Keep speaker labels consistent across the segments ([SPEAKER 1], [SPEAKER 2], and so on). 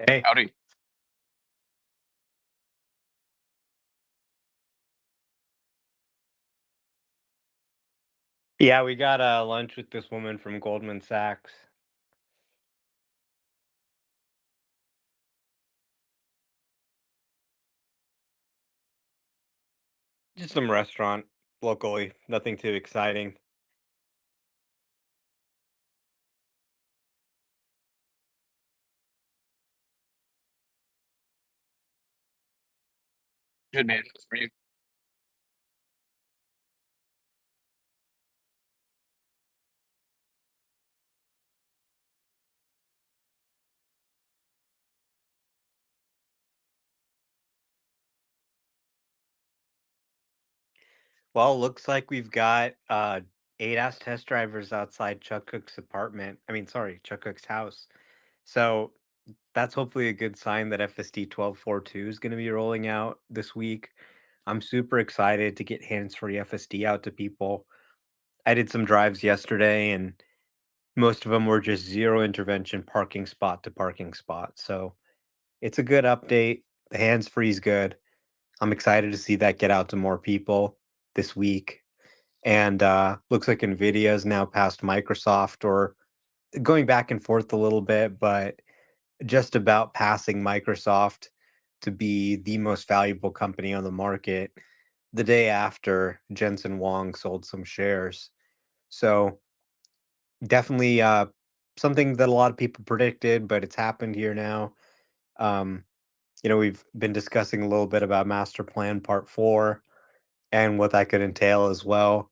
[SPEAKER 1] Hey,
[SPEAKER 2] Howdy.
[SPEAKER 1] yeah, we got lunch with this woman from Goldman Sachs. Just some restaurant locally, nothing too exciting.
[SPEAKER 2] Good man. For you.
[SPEAKER 1] Well, looks like we've got ADAS test drivers outside Chuck Cook's apartment. I mean, sorry, Chuck Cook's house. So that's hopefully a good sign that FSD 12.4.2 is going to be rolling out this week. I'm super excited to get hands-free FSD out to people. I did some drives yesterday and most of them were just zero intervention parking spot to parking spot. So it's a good update. The hands free is good. I'm excited to see that get out to more people this week. And looks like Nvidia is now past Microsoft, or going back and forth a little bit, but just about passing Microsoft to be the most valuable company on the market the day after Jensen Huang sold some shares. So definitely something that a lot of people predicted, but it's happened here now. Um, we've been discussing a little bit about Master Plan Part 4 and what that could entail as well.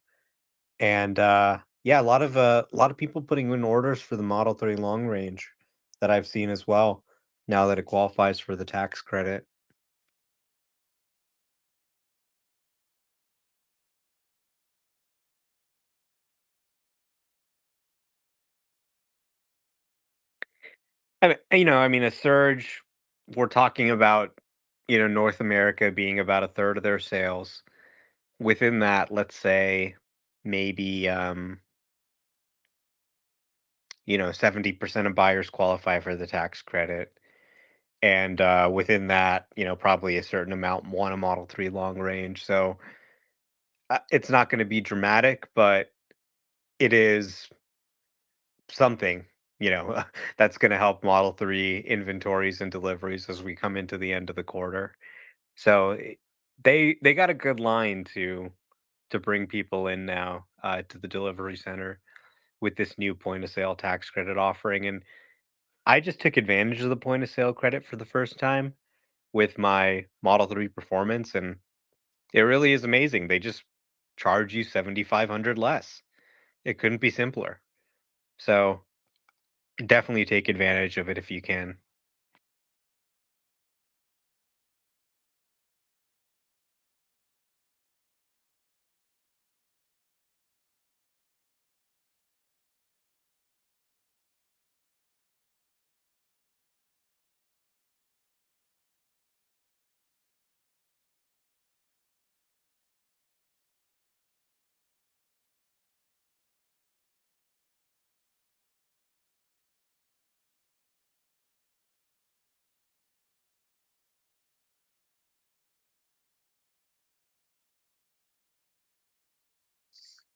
[SPEAKER 1] And yeah, a lot of people putting in orders for the Model 3 long range that I've seen as well now that it qualifies for the tax credit. I mean, a surge, we're talking about, North America being about a third of their sales. Within that, let's say maybe 70% of buyers qualify for the tax credit. And within that, probably a certain amount want a Model 3 long range. So it's not going to be dramatic, but it is something, you know, that's going to help Model 3 inventories and deliveries as we come into the end of the quarter. So they got a good line to bring people in now to the delivery center with this new point of sale tax credit offering. And I just took advantage of the point of sale credit for the first time with my Model 3 Performance, and it really is amazing. They just charge you 7,500 less. It couldn't be simpler. So definitely take advantage of it if you can.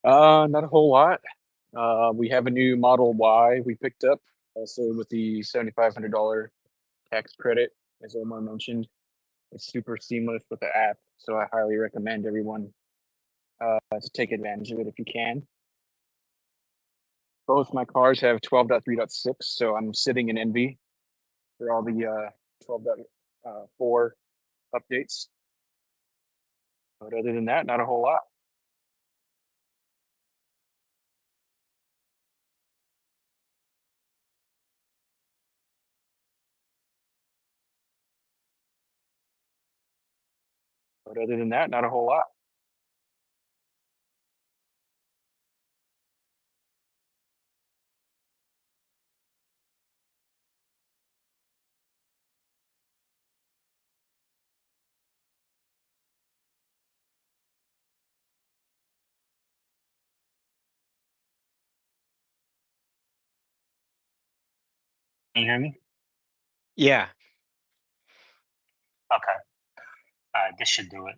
[SPEAKER 2] Not a whole lot. We have a new Model Y we picked up, also with the $7,500 tax credit, as Omar mentioned. It's super seamless with the app, so I highly recommend everyone to take advantage of it if you can. Both my cars have 12.3.6, so I'm sitting in envy for all the 12.4 updates. But other than that, not a whole lot. But other than that, not a whole lot. Can you hear me?
[SPEAKER 1] Yeah.
[SPEAKER 3] Okay. This should do it.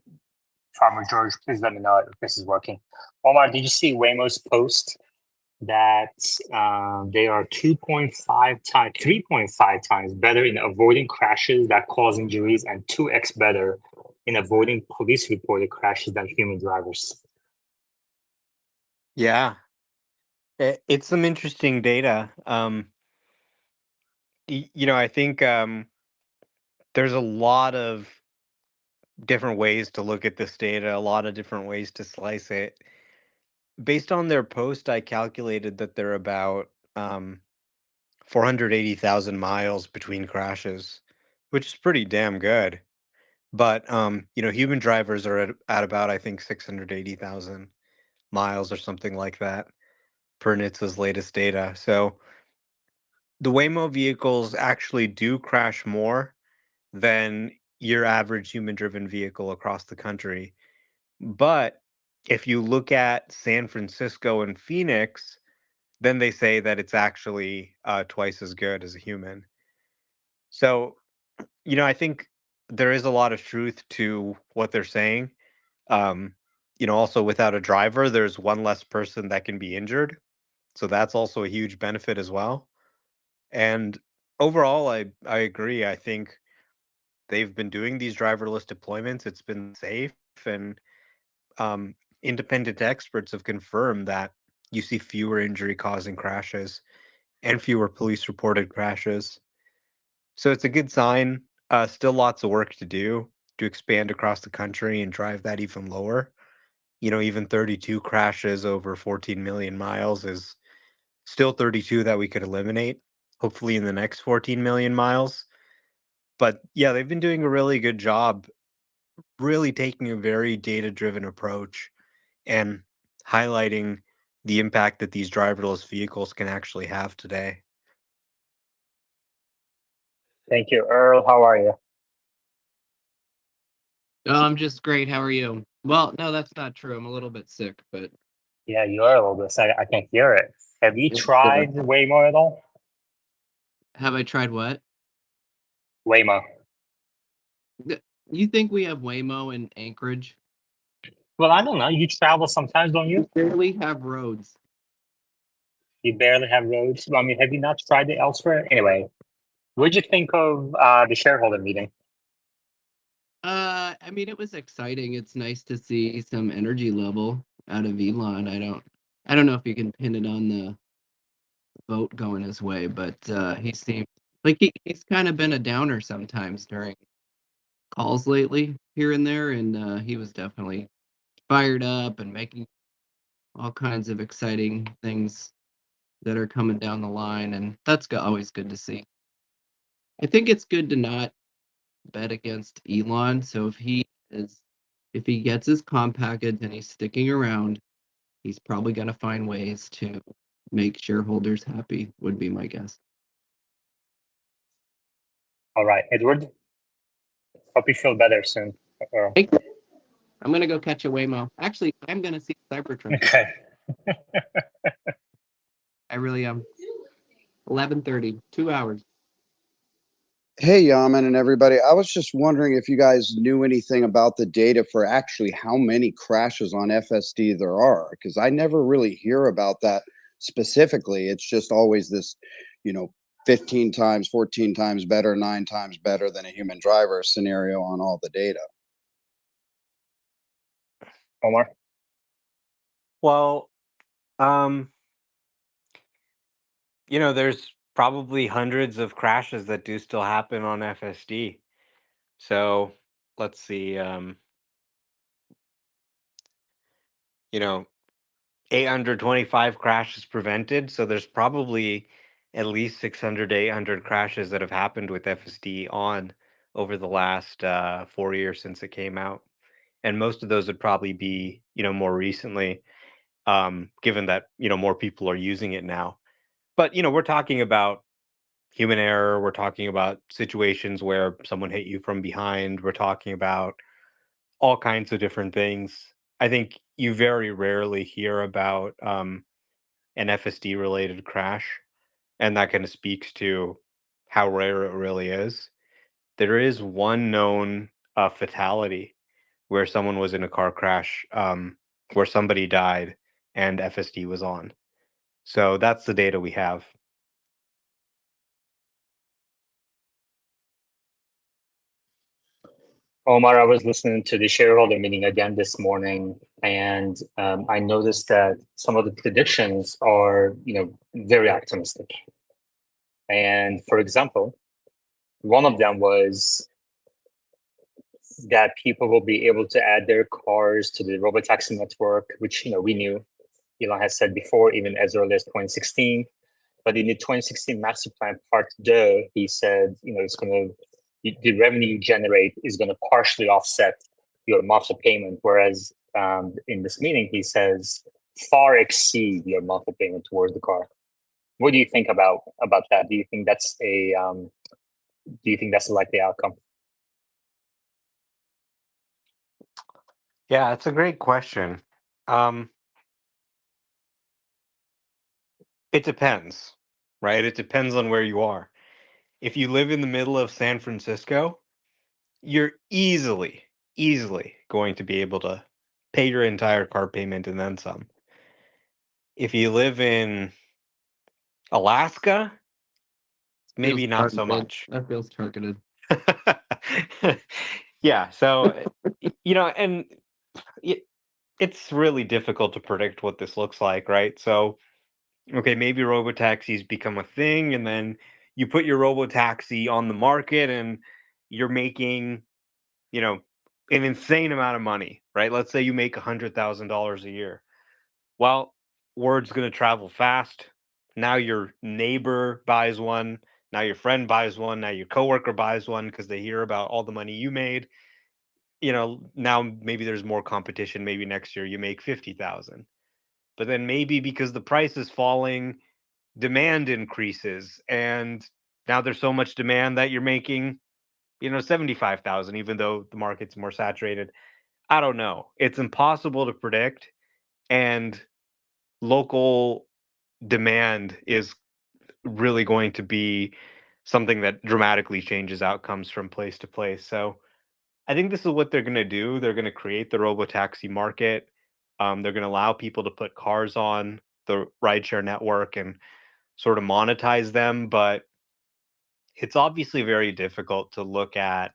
[SPEAKER 3] Farmer George, please let me know if this is working. Omar, did you see Waymo's post that they are 2.5 times, 3.5 times better in avoiding crashes that cause injuries and 2x better in avoiding police reported crashes than human drivers?
[SPEAKER 1] Yeah, it's some interesting data. I think there's a lot of different ways to look at this data, a lot of different ways to slice it. Based on their post, I calculated that they're about 480,000 miles between crashes, which is pretty damn good. But human drivers are at about I think 680,000 miles or something like that per NHTSA's latest data. So the Waymo vehicles actually do crash more than your average human-driven vehicle across the country. But if you look at San Francisco and Phoenix, then they say that it's actually twice as good as a human. So, I think there is a lot of truth to what they're saying. Um, also without a driver, there's one less person that can be injured. So that's also a huge benefit as well. And overall, I agree. I think they've been doing these driverless deployments. It's been safe, and um, independent experts have confirmed that you see fewer injury causing crashes and fewer police reported crashes. So it's a good sign. Still lots of work to do to expand across the country and drive that even lower. Even 32 crashes over 14 million miles is still 32 that we could eliminate, hopefully in the next 14 million miles. But yeah, they've been doing a really good job, really taking a very data driven approach and highlighting the impact that these driverless vehicles can actually have today.
[SPEAKER 3] Thank you. Earl, how are you?
[SPEAKER 4] Oh, I'm just great. How are you? Well, no, that's not true. I'm a little bit sick, but
[SPEAKER 3] Yeah, you are a little bit. I can hear it. Have you
[SPEAKER 4] it's,
[SPEAKER 3] tried Waymo at all?
[SPEAKER 4] have I tried what?
[SPEAKER 3] Waymo.
[SPEAKER 4] Th- You think we have Waymo in Anchorage?
[SPEAKER 3] Well, I don't know. You travel sometimes, don't
[SPEAKER 4] We
[SPEAKER 3] you?
[SPEAKER 4] barely have roads.
[SPEAKER 3] You barely have roads. Well, I mean, have you not tried it elsewhere? Anyway, what'd you think of the shareholder meeting?
[SPEAKER 4] I mean, it was exciting. It's nice to see some energy level out of Elon. I don't know if you can pin it on the vote going his way, but he seemed like he's kind of been a downer sometimes during calls lately here and there, and he was definitely fired up and making all kinds of exciting things that are coming down the line, and that's always good to see. I think it's good to not bet against Elon. So if he gets his comp package and he's sticking around, he's probably going to find ways to make shareholders happy. Would be my guess.
[SPEAKER 3] All right, Edward. Hope you feel better soon. Earl.
[SPEAKER 4] Hey, I'm going to go catch a Waymo. Actually, I'm going to see Cybertruck.
[SPEAKER 3] Okay.
[SPEAKER 4] I really am. 11:30, 2 hours.
[SPEAKER 5] Hey, Yaman and everybody. I was just wondering if you guys knew anything about the data for actually how many crashes on FSD there are, because I never really hear about that specifically. It's just always this, you know, 15 times, 14 times better, 9 times better than a human driver scenario on all the data.
[SPEAKER 3] Omar.
[SPEAKER 1] Well, um, there's probably hundreds of crashes that do still happen on FSD. So let's see, you know, 825 crashes prevented. So there's probably at least 600 to 800 crashes that have happened with FSD on over the last 4 years since it came out. And most of those would probably be, more recently, given that, more people are using it now. But, we're talking about human error. We're talking about situations where someone hit you from behind. We're talking about all kinds of different things. I think you very rarely hear about an FSD related crash, and that kind of speaks to how rare it really is. there is one known fatality where someone was in a car crash, where somebody died and FSD was on. So that's the data we have.
[SPEAKER 3] Omar, I was listening to the shareholder meeting again this morning, and I noticed that some of the predictions are, very optimistic. And for example, one of them was that people will be able to add their cars to the robotaxi network, which we knew. Elon has said before, even as early as 2016. But in the 2016 master plan part 2, he said, it's going to, the revenue you generate is going to partially offset your monthly payment. Whereas in this meeting, he says far exceed your monthly payment towards the car. What do you think about that? Do you think that's a likely outcome?
[SPEAKER 1] Yeah, it's a great question. Um, it depends, right? It depends on where you are. If you live in the middle of San Francisco, you're easily going to be able to pay your entire car payment and then some. If you live in Alaska,
[SPEAKER 4] Feels
[SPEAKER 1] maybe not so
[SPEAKER 4] targeted.
[SPEAKER 1] much.
[SPEAKER 4] That feels targeted.
[SPEAKER 1] Yeah, so and it's really difficult to predict what this looks like, right? So, okay, maybe robotaxis become a thing, and then you put your robotaxi on the market, and you're making, you know, an insane amount of money, right? Let's say you make $100,000 a year. Well, word's going to travel fast. Now your neighbor buys one. Now your friend buys one. Now your coworker buys one because they hear about all the money you made. Now maybe there's more competition. Maybe next year you make 50,000. But then maybe because the price is falling, demand increases, and now there's so much demand that you're making, 75,000, even though the market's more saturated. I don't know. It's impossible to predict, and local demand is really going to be something that dramatically changes outcomes from place to place. So I think this is what they're going to do. They're going to create the robotaxi market. They're going to allow people to put cars on the rideshare network and sort of monetize them. But it's obviously very difficult to look at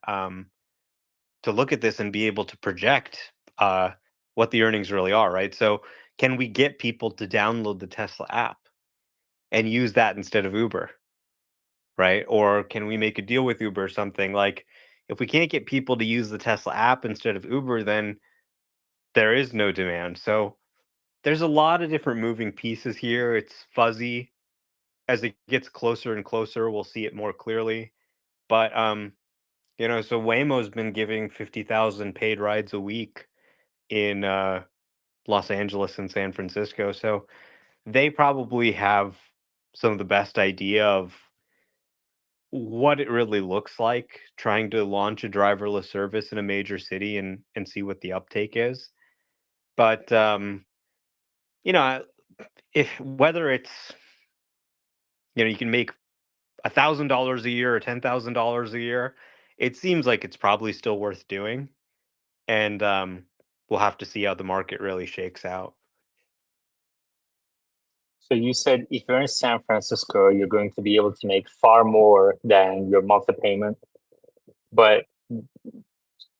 [SPEAKER 1] this and be able to project what the earnings really are, right? So can we get people to download the Tesla app and use that instead of Uber, right? Or can we make a deal with Uber or something? Like, if we can't get people to use the Tesla app instead of Uber, then there is no demand. So there's a lot of different moving pieces here. It's fuzzy. As it gets closer and closer, we'll see it more clearly. But so Waymo's been giving 50,000 paid rides a week in Los Angeles and San Francisco. So they probably have some of the best idea of what it really looks like trying to launch a driverless service in a major city and see what the uptake is. But you know, if whether it's you can make $1,000 a year or $10,000 a year, it seems like it's probably still worth doing. And we'll have to see how the market really shakes out.
[SPEAKER 3] So you said if you're in San Francisco, you're going to be able to make far more than your monthly payment. But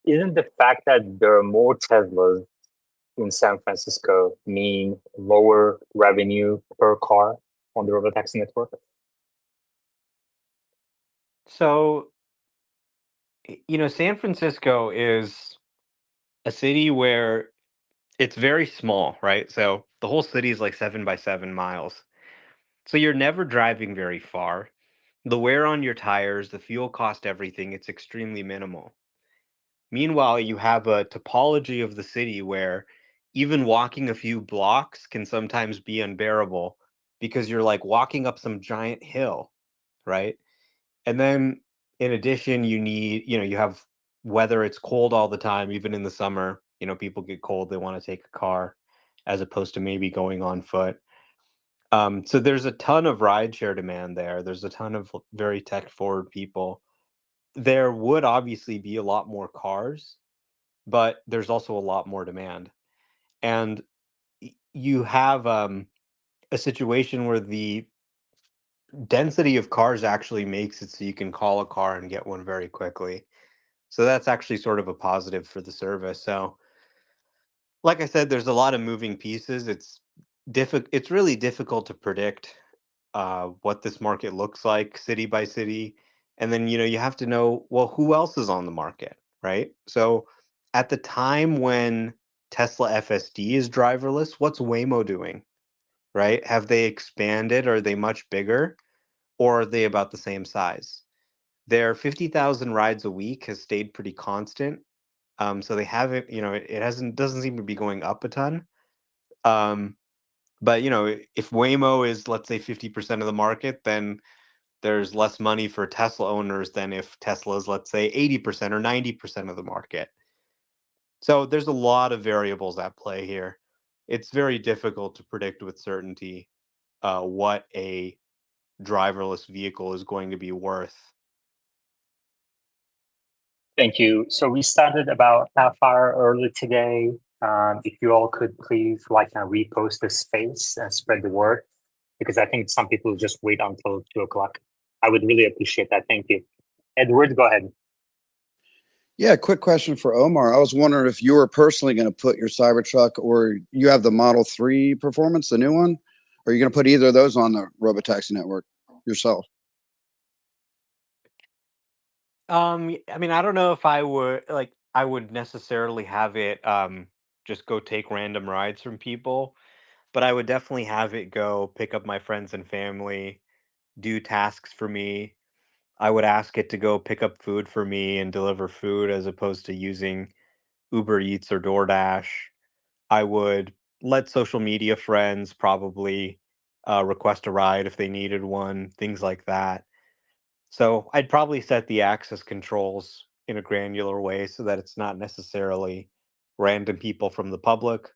[SPEAKER 3] isn't the fact that there are more Teslas in San Francisco mean lower revenue per car on the robotaxi network?
[SPEAKER 1] So, San Francisco is a city where it's very small, right? So the whole city is like 7 by 7 miles. So you're never driving very far. The wear on your tires, the fuel cost, everything, it's extremely minimal. Meanwhile, you have a topology of the city where even walking a few blocks can sometimes be unbearable because you're like walking up some giant hill, right? And then in addition, you have weather, it's cold all the time, even in the summer. People get cold, they want to take a car as opposed to maybe going on foot. So there's a ton of rideshare demand there. There's a ton of very tech forward people. there would obviously be a lot more cars, but there's also a lot more demand. And you have a situation where the density of cars actually makes it so you can call a car and get one very quickly. So that's actually sort of a positive for the service. So, like I said, there's a lot of moving pieces. It's really difficult to predict what this market looks like city by city. And then, you have to know, well, who else is on the market, right? So at the time when Tesla FSD is driverless, what's Waymo doing, right? Have they expanded? Are they much bigger? Or are they about the same size? Their 50,000 rides a week has stayed pretty constant. So they haven't, it hasn't doesn't seem to be going up a ton. Um, but if Waymo is, let's say, 50% of the market, then there's less money for Tesla owners than if Tesla is, let's say, 80% or 90% of the market. So there's a lot of variables at play here. It's very difficult to predict with certainty what a driverless vehicle is going to be worth.
[SPEAKER 3] Thank you. So we started about half hour early today. If you all could please like and repost the space and spread the word, because I think some people just wait until 2 o'clock. I would really appreciate that. Thank you. Edward, go ahead.
[SPEAKER 5] Yeah, quick question for Omar. I was wondering if you were personally going to put your Cybertruck, or you have the Model 3 Performance, the new one. Are you going to put either of those on the Robotaxi network yourself?
[SPEAKER 1] I mean, I don't know if I would necessarily have it just go take random rides from people, but I would definitely have it go pick up my friends and family, do tasks for me. I would ask it to go pick up food for me and deliver food as opposed to using Uber Eats or DoorDash. I would let social media friends probably request a ride if they needed one, things like that. So I'd probably set the access controls in a granular way so that it's not necessarily random people from the public.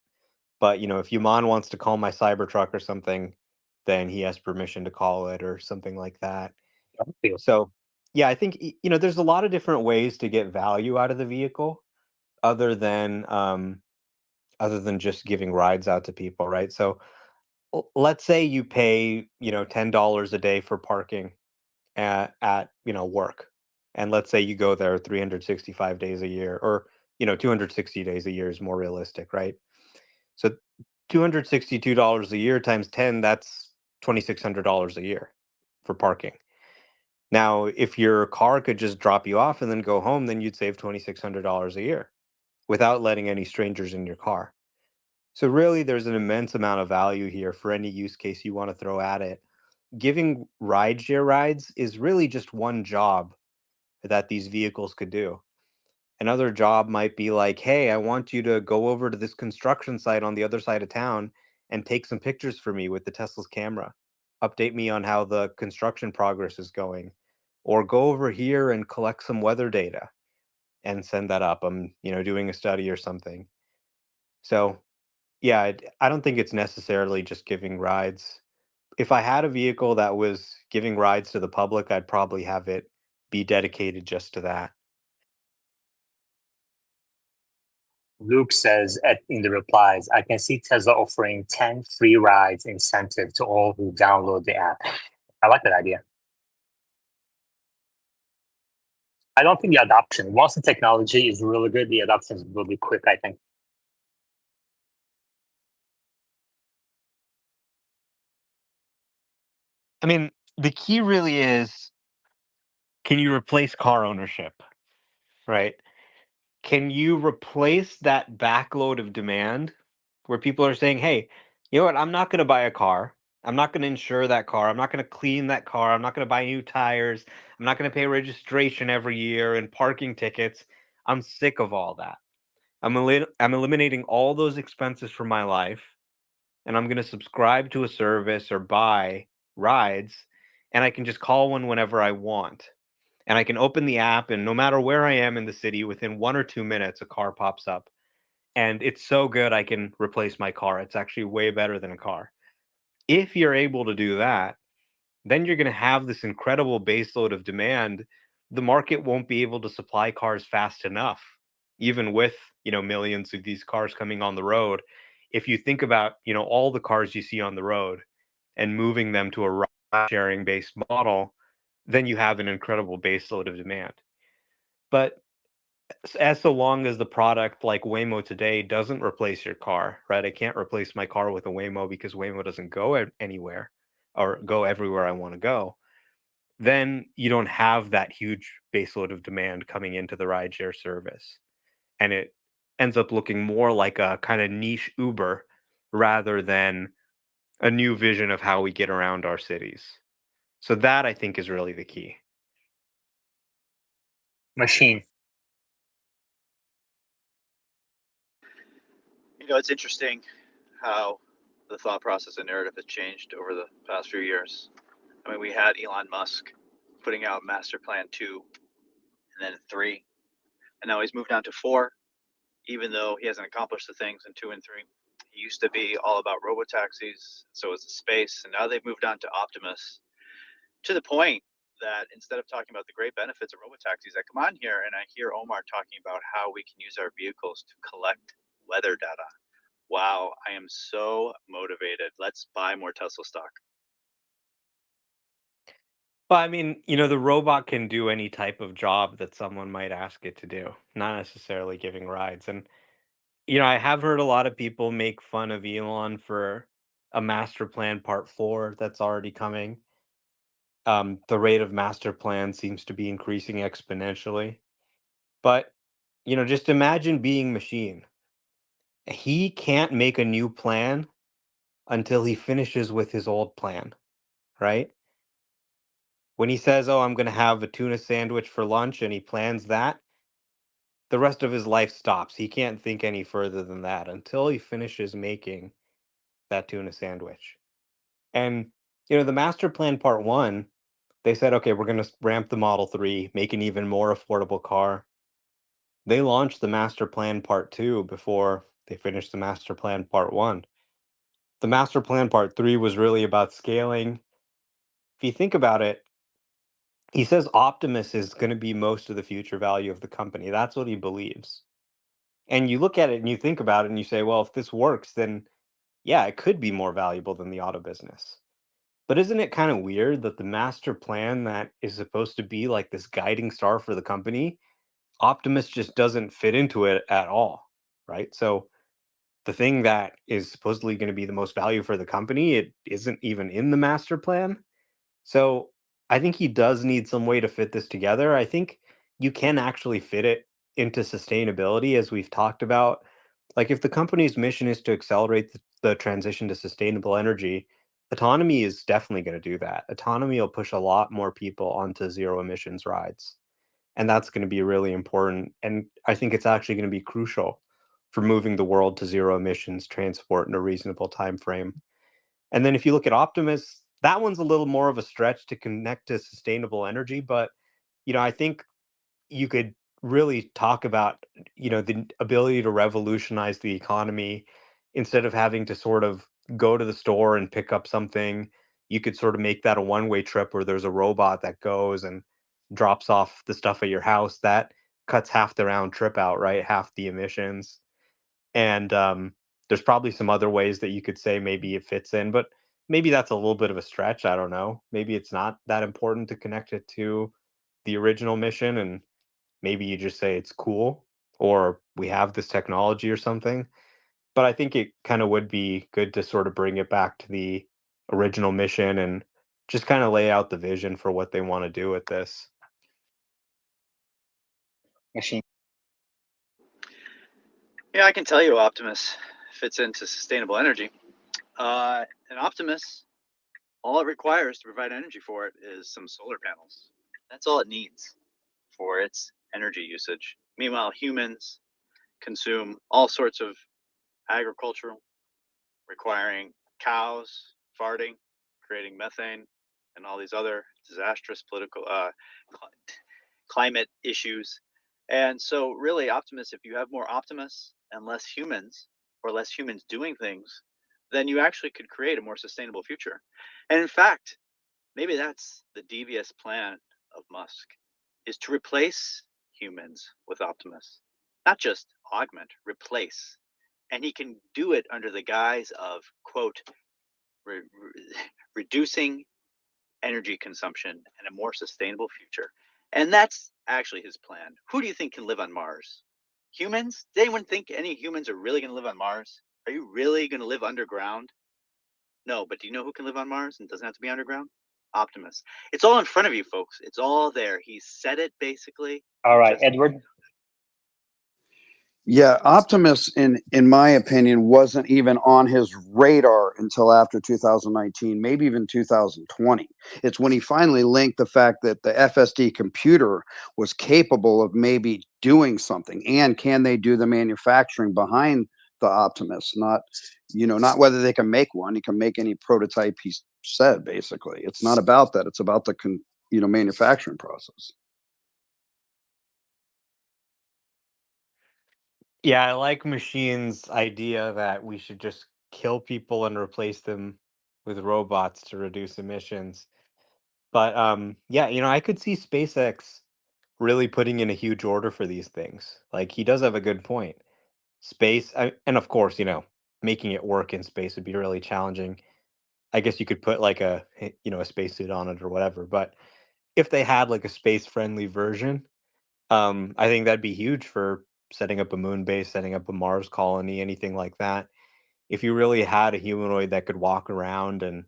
[SPEAKER 1] But if Yuman wants to call my Cybertruck or something, then he has permission to call it or something like that.
[SPEAKER 3] Thank you.
[SPEAKER 1] So yeah, I think there's a lot of different ways to get value out of the vehicle other than just giving rides out to people, right? So let's say you pay $10 a day for parking at work, and let's say you go there 365 days a year, or 260 days a year is more realistic, right? So $262 a year times 10, that's $2,600 a year for parking. Now if your car could just drop you off and then go home, then you'd save $2,600 a year without letting any strangers in your car. So really there's an immense amount of value here for any use case you want to throw at it. Giving rideshare rides is really just one job that these vehicles could do. Another job might be like, hey, I want you to go over to this construction site on the other side of town and take some pictures for me with the Tesla's camera. Update me on how the construction progress is going. Or go over here and collect some weather data and send that up. I'm, doing a study or something. So, yeah, I don't think it's necessarily just giving rides. If I had a vehicle that was giving rides to the public, I'd probably have it be dedicated just to that.
[SPEAKER 3] Luke says in the replies, I can see Tesla offering 10 free rides incentive to all who download the app. I like that idea. I don't think the adoption, once the technology is really good, the adoption will be quick, I think.
[SPEAKER 1] I mean, the key really is, can you replace car ownership, right? Can you replace that backload of demand where people are saying, hey, you know what? I'm not going to buy a car. I'm not going to insure that car. I'm not going to clean that car. I'm not going to buy new tires. I'm not going to pay registration every year and parking tickets. I'm sick of all that. I'm eliminating all those expenses from my life, and I'm going to subscribe to a service or buy rides, and I can just call one whenever I want. And I can open the app, and no matter where I am in the city, within 1 or 2 minutes, a car pops up. And it's so good, I can replace my car. It's actually way better than a car. If you're able to do that, then you're going to have this incredible baseload of demand the market won't be able to supply cars fast enough, even with, millions of these cars coming on the road. If you think about, all the cars you see on the road and moving them to a ride sharing based model, then you have an incredible baseload of demand. But as so long as the product like Waymo today doesn't replace your car, right? I can't replace my car with a Waymo because Waymo doesn't go anywhere or go everywhere I want to go. Then you don't have that huge baseload of demand coming into the rideshare service. And it ends up looking more like a kind of niche Uber rather than a new vision of how we get around our cities. So that I think is really the key.
[SPEAKER 3] Machine.
[SPEAKER 6] It's interesting how the thought process and narrative has changed over the past few years. I mean, we had Elon Musk putting out Master Plan 2 and then 3, and now he's moved on to 4, even though he hasn't accomplished the things in 2 and 3. He used to be all about robo taxis, so is the space, and now they've moved on to Optimus, to the point that instead of talking about the great benefits of robo taxis, I come on here and I hear Omar talking about how we can use our vehicles to collect weather data. Wow, I am so motivated. Let's buy more Tesla stock.
[SPEAKER 1] Well, I mean, the robot can do any type of job that someone might ask it to do, not necessarily giving rides. And, I have heard a lot of people make fun of Elon for a master plan part 4 that's already coming. The rate of master plan seems to be increasing exponentially. But, just imagine being machine. He can't make a new plan until he finishes with his old plan, right? When he says, "Oh, I'm going to have a tuna sandwich for lunch," and he plans that, the rest of his life stops. He can't think any further than that until he finishes making that tuna sandwich. And, the master plan part 1, they said, "Okay, we're going to ramp the Model 3, make an even more affordable car." They launched the master plan part 2 before they finished the master plan part 1. The master plan part 3 was really about scaling. If you think about it, he says Optimus is going to be most of the future value of the company. That's what he believes. And you look at it and you think about it and you say, well, if this works, then yeah, it could be more valuable than the auto business. But isn't it kind of weird that the master plan that is supposed to be like this guiding star for the company, Optimus just doesn't fit into it at all, right? So the thing that is supposedly going to be the most value for the company, it isn't even in the master plan. So I think he does need some way to fit this together. I think you can actually fit it into sustainability, as we've talked about. Like, if the company's mission is to accelerate the transition to sustainable energy, autonomy is definitely going to do that. Autonomy will push a lot more people onto zero emissions rides. And that's going to be really important. And I think it's actually going to be crucial for moving the world to zero emissions transport in a reasonable time frame. And then if you look at Optimus, that one's a little more of a stretch to connect to sustainable energy, but I think you could really talk about, the ability to revolutionize the economy instead of having to sort of go to the store and pick up something. You could sort of make that a one-way trip where there's a robot that goes and drops off the stuff at your house. That cuts half the round trip out, right? Half the emissions. And there's probably some other ways that you could say maybe it fits in, but maybe that's a little bit of a stretch. I don't know. Maybe it's not that important to connect it to the original mission, and maybe you just say it's cool or we have this technology or something. But I think it kind of would be good to sort of bring it back to the original mission and just kind of lay out the vision for what they want to do with this.
[SPEAKER 3] Machine.
[SPEAKER 6] Yeah, I can tell you Optimus fits into sustainable energy. An Optimus, all it requires to provide energy for it is some solar panels. That's all it needs for its energy usage. Meanwhile, humans consume all sorts of agricultural, requiring cows farting, creating methane, and all these other disastrous political climate issues. And so, really, Optimus, if you have more Optimus and less humans, or less humans doing things, then you actually could create a more sustainable future. And in fact, maybe that's the devious plan of Musk. is to replace humans with Optimus. Not just augment, replace. And he can do it under the guise of, quote, reducing energy consumption and a more sustainable future. And that's actually his plan. Who do you think can live on Mars? Humans? Does anyone think any humans are really going to live on Mars? Are you really going to live underground? No, but do you know who can live on Mars and doesn't have to be underground? Optimus. It's all in front of you, folks. It's all there. He said it basically.
[SPEAKER 3] All right, Edward.
[SPEAKER 5] Yeah, Optimus, in my opinion, wasn't even on his radar until after 2019, maybe even 2020. It's when he finally linked the fact that the FSD computer was capable of maybe doing something, and can they do the manufacturing behind the Optimus? Not whether they can make one. He can make any prototype he said. Basically, it's not about that. It's about the manufacturing process.
[SPEAKER 1] Yeah, I like Machine's idea that we should just kill people and replace them with robots to reduce emissions. But yeah, I could see SpaceX really putting in a huge order for these things. Like he does have a good point. And of course, making it work in space would be really challenging. I guess you could put like a spacesuit on it or whatever. But if they had like a space friendly version, I think that'd be huge for setting up a moon base, setting up a Mars colony, anything like that. If you really had a humanoid that could walk around and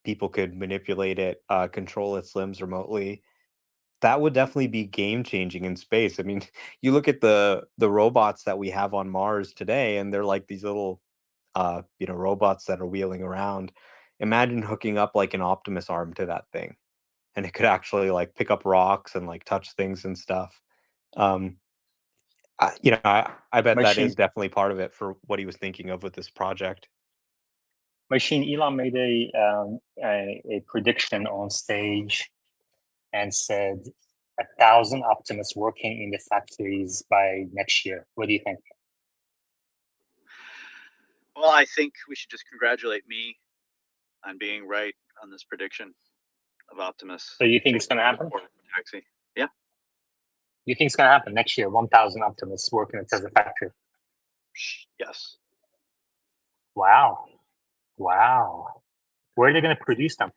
[SPEAKER 1] people could manipulate it, control its limbs remotely, that would definitely be game changing in space. I mean, you look at the robots that we have on Mars today, and they're like these little robots that are wheeling around. Imagine hooking up like an Optimus arm to that thing, and it could actually like pick up rocks and like touch things and stuff. Um, I bet that is
[SPEAKER 3] Machine,
[SPEAKER 1] definitely part of it for what he was thinking of with this project.
[SPEAKER 3] Elon made a prediction on stage and said 1,000 Optimus working in the factories by next year. What do you think?
[SPEAKER 6] Well, I think we should just congratulate me on being right on this prediction of Optimus.
[SPEAKER 3] So you think it's going to happen?
[SPEAKER 6] Taxi. Yeah.
[SPEAKER 3] You think it's going to happen next year? 1,000 Optimus working at Tesla factory.
[SPEAKER 6] Yes.
[SPEAKER 3] Wow. Where are they going to produce them?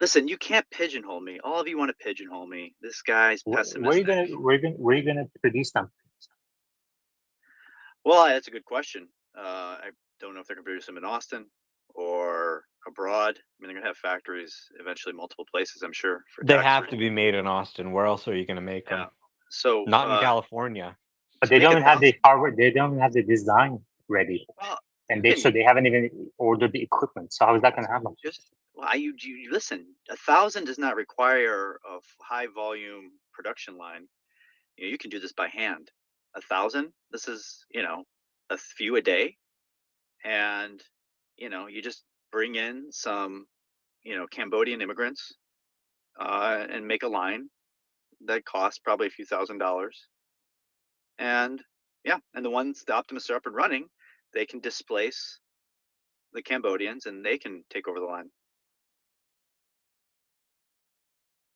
[SPEAKER 6] Listen, you can't pigeonhole me. All of you want to pigeonhole me. This guy's pessimistic.
[SPEAKER 3] Where are you going to produce them?
[SPEAKER 6] Well, that's a good question. I don't know if they're going to produce them in Austin or abroad. I mean, they're going to have factories eventually, multiple places, I'm sure.
[SPEAKER 1] They have to be made in Austin. Where else are you going to make them?
[SPEAKER 6] So
[SPEAKER 1] not in California.
[SPEAKER 3] But they don't have the hardware. They don't have the design ready, and they haven't even ordered the equipment. So how is that going to happen?
[SPEAKER 6] You listen. 1,000 does not require a high volume production line. You can do this by hand. 1,000. This is a few a day, and you just bring in some Cambodian immigrants and make a line that costs probably a few $1,000s. And and the Optimists are up and running, they can displace the Cambodians and they can take over the line.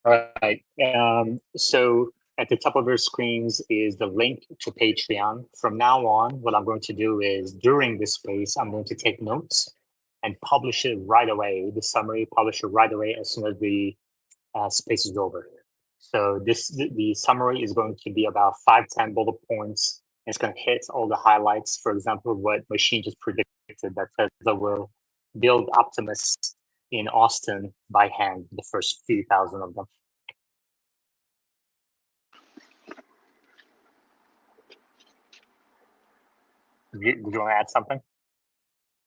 [SPEAKER 3] All right. So at the top of your screens is the link to Patreon. From now on, what I'm going to do is during this space, I'm going to take notes and publish it right away. The summary, publish it right away as soon as the space is over. So the summary is going to be about 5-10 bullet points. It's going to hit all the highlights. For example, what Machine just predicted that Tesla will build Optimus in Austin by hand, the first few thousand of them. Did you want to add something?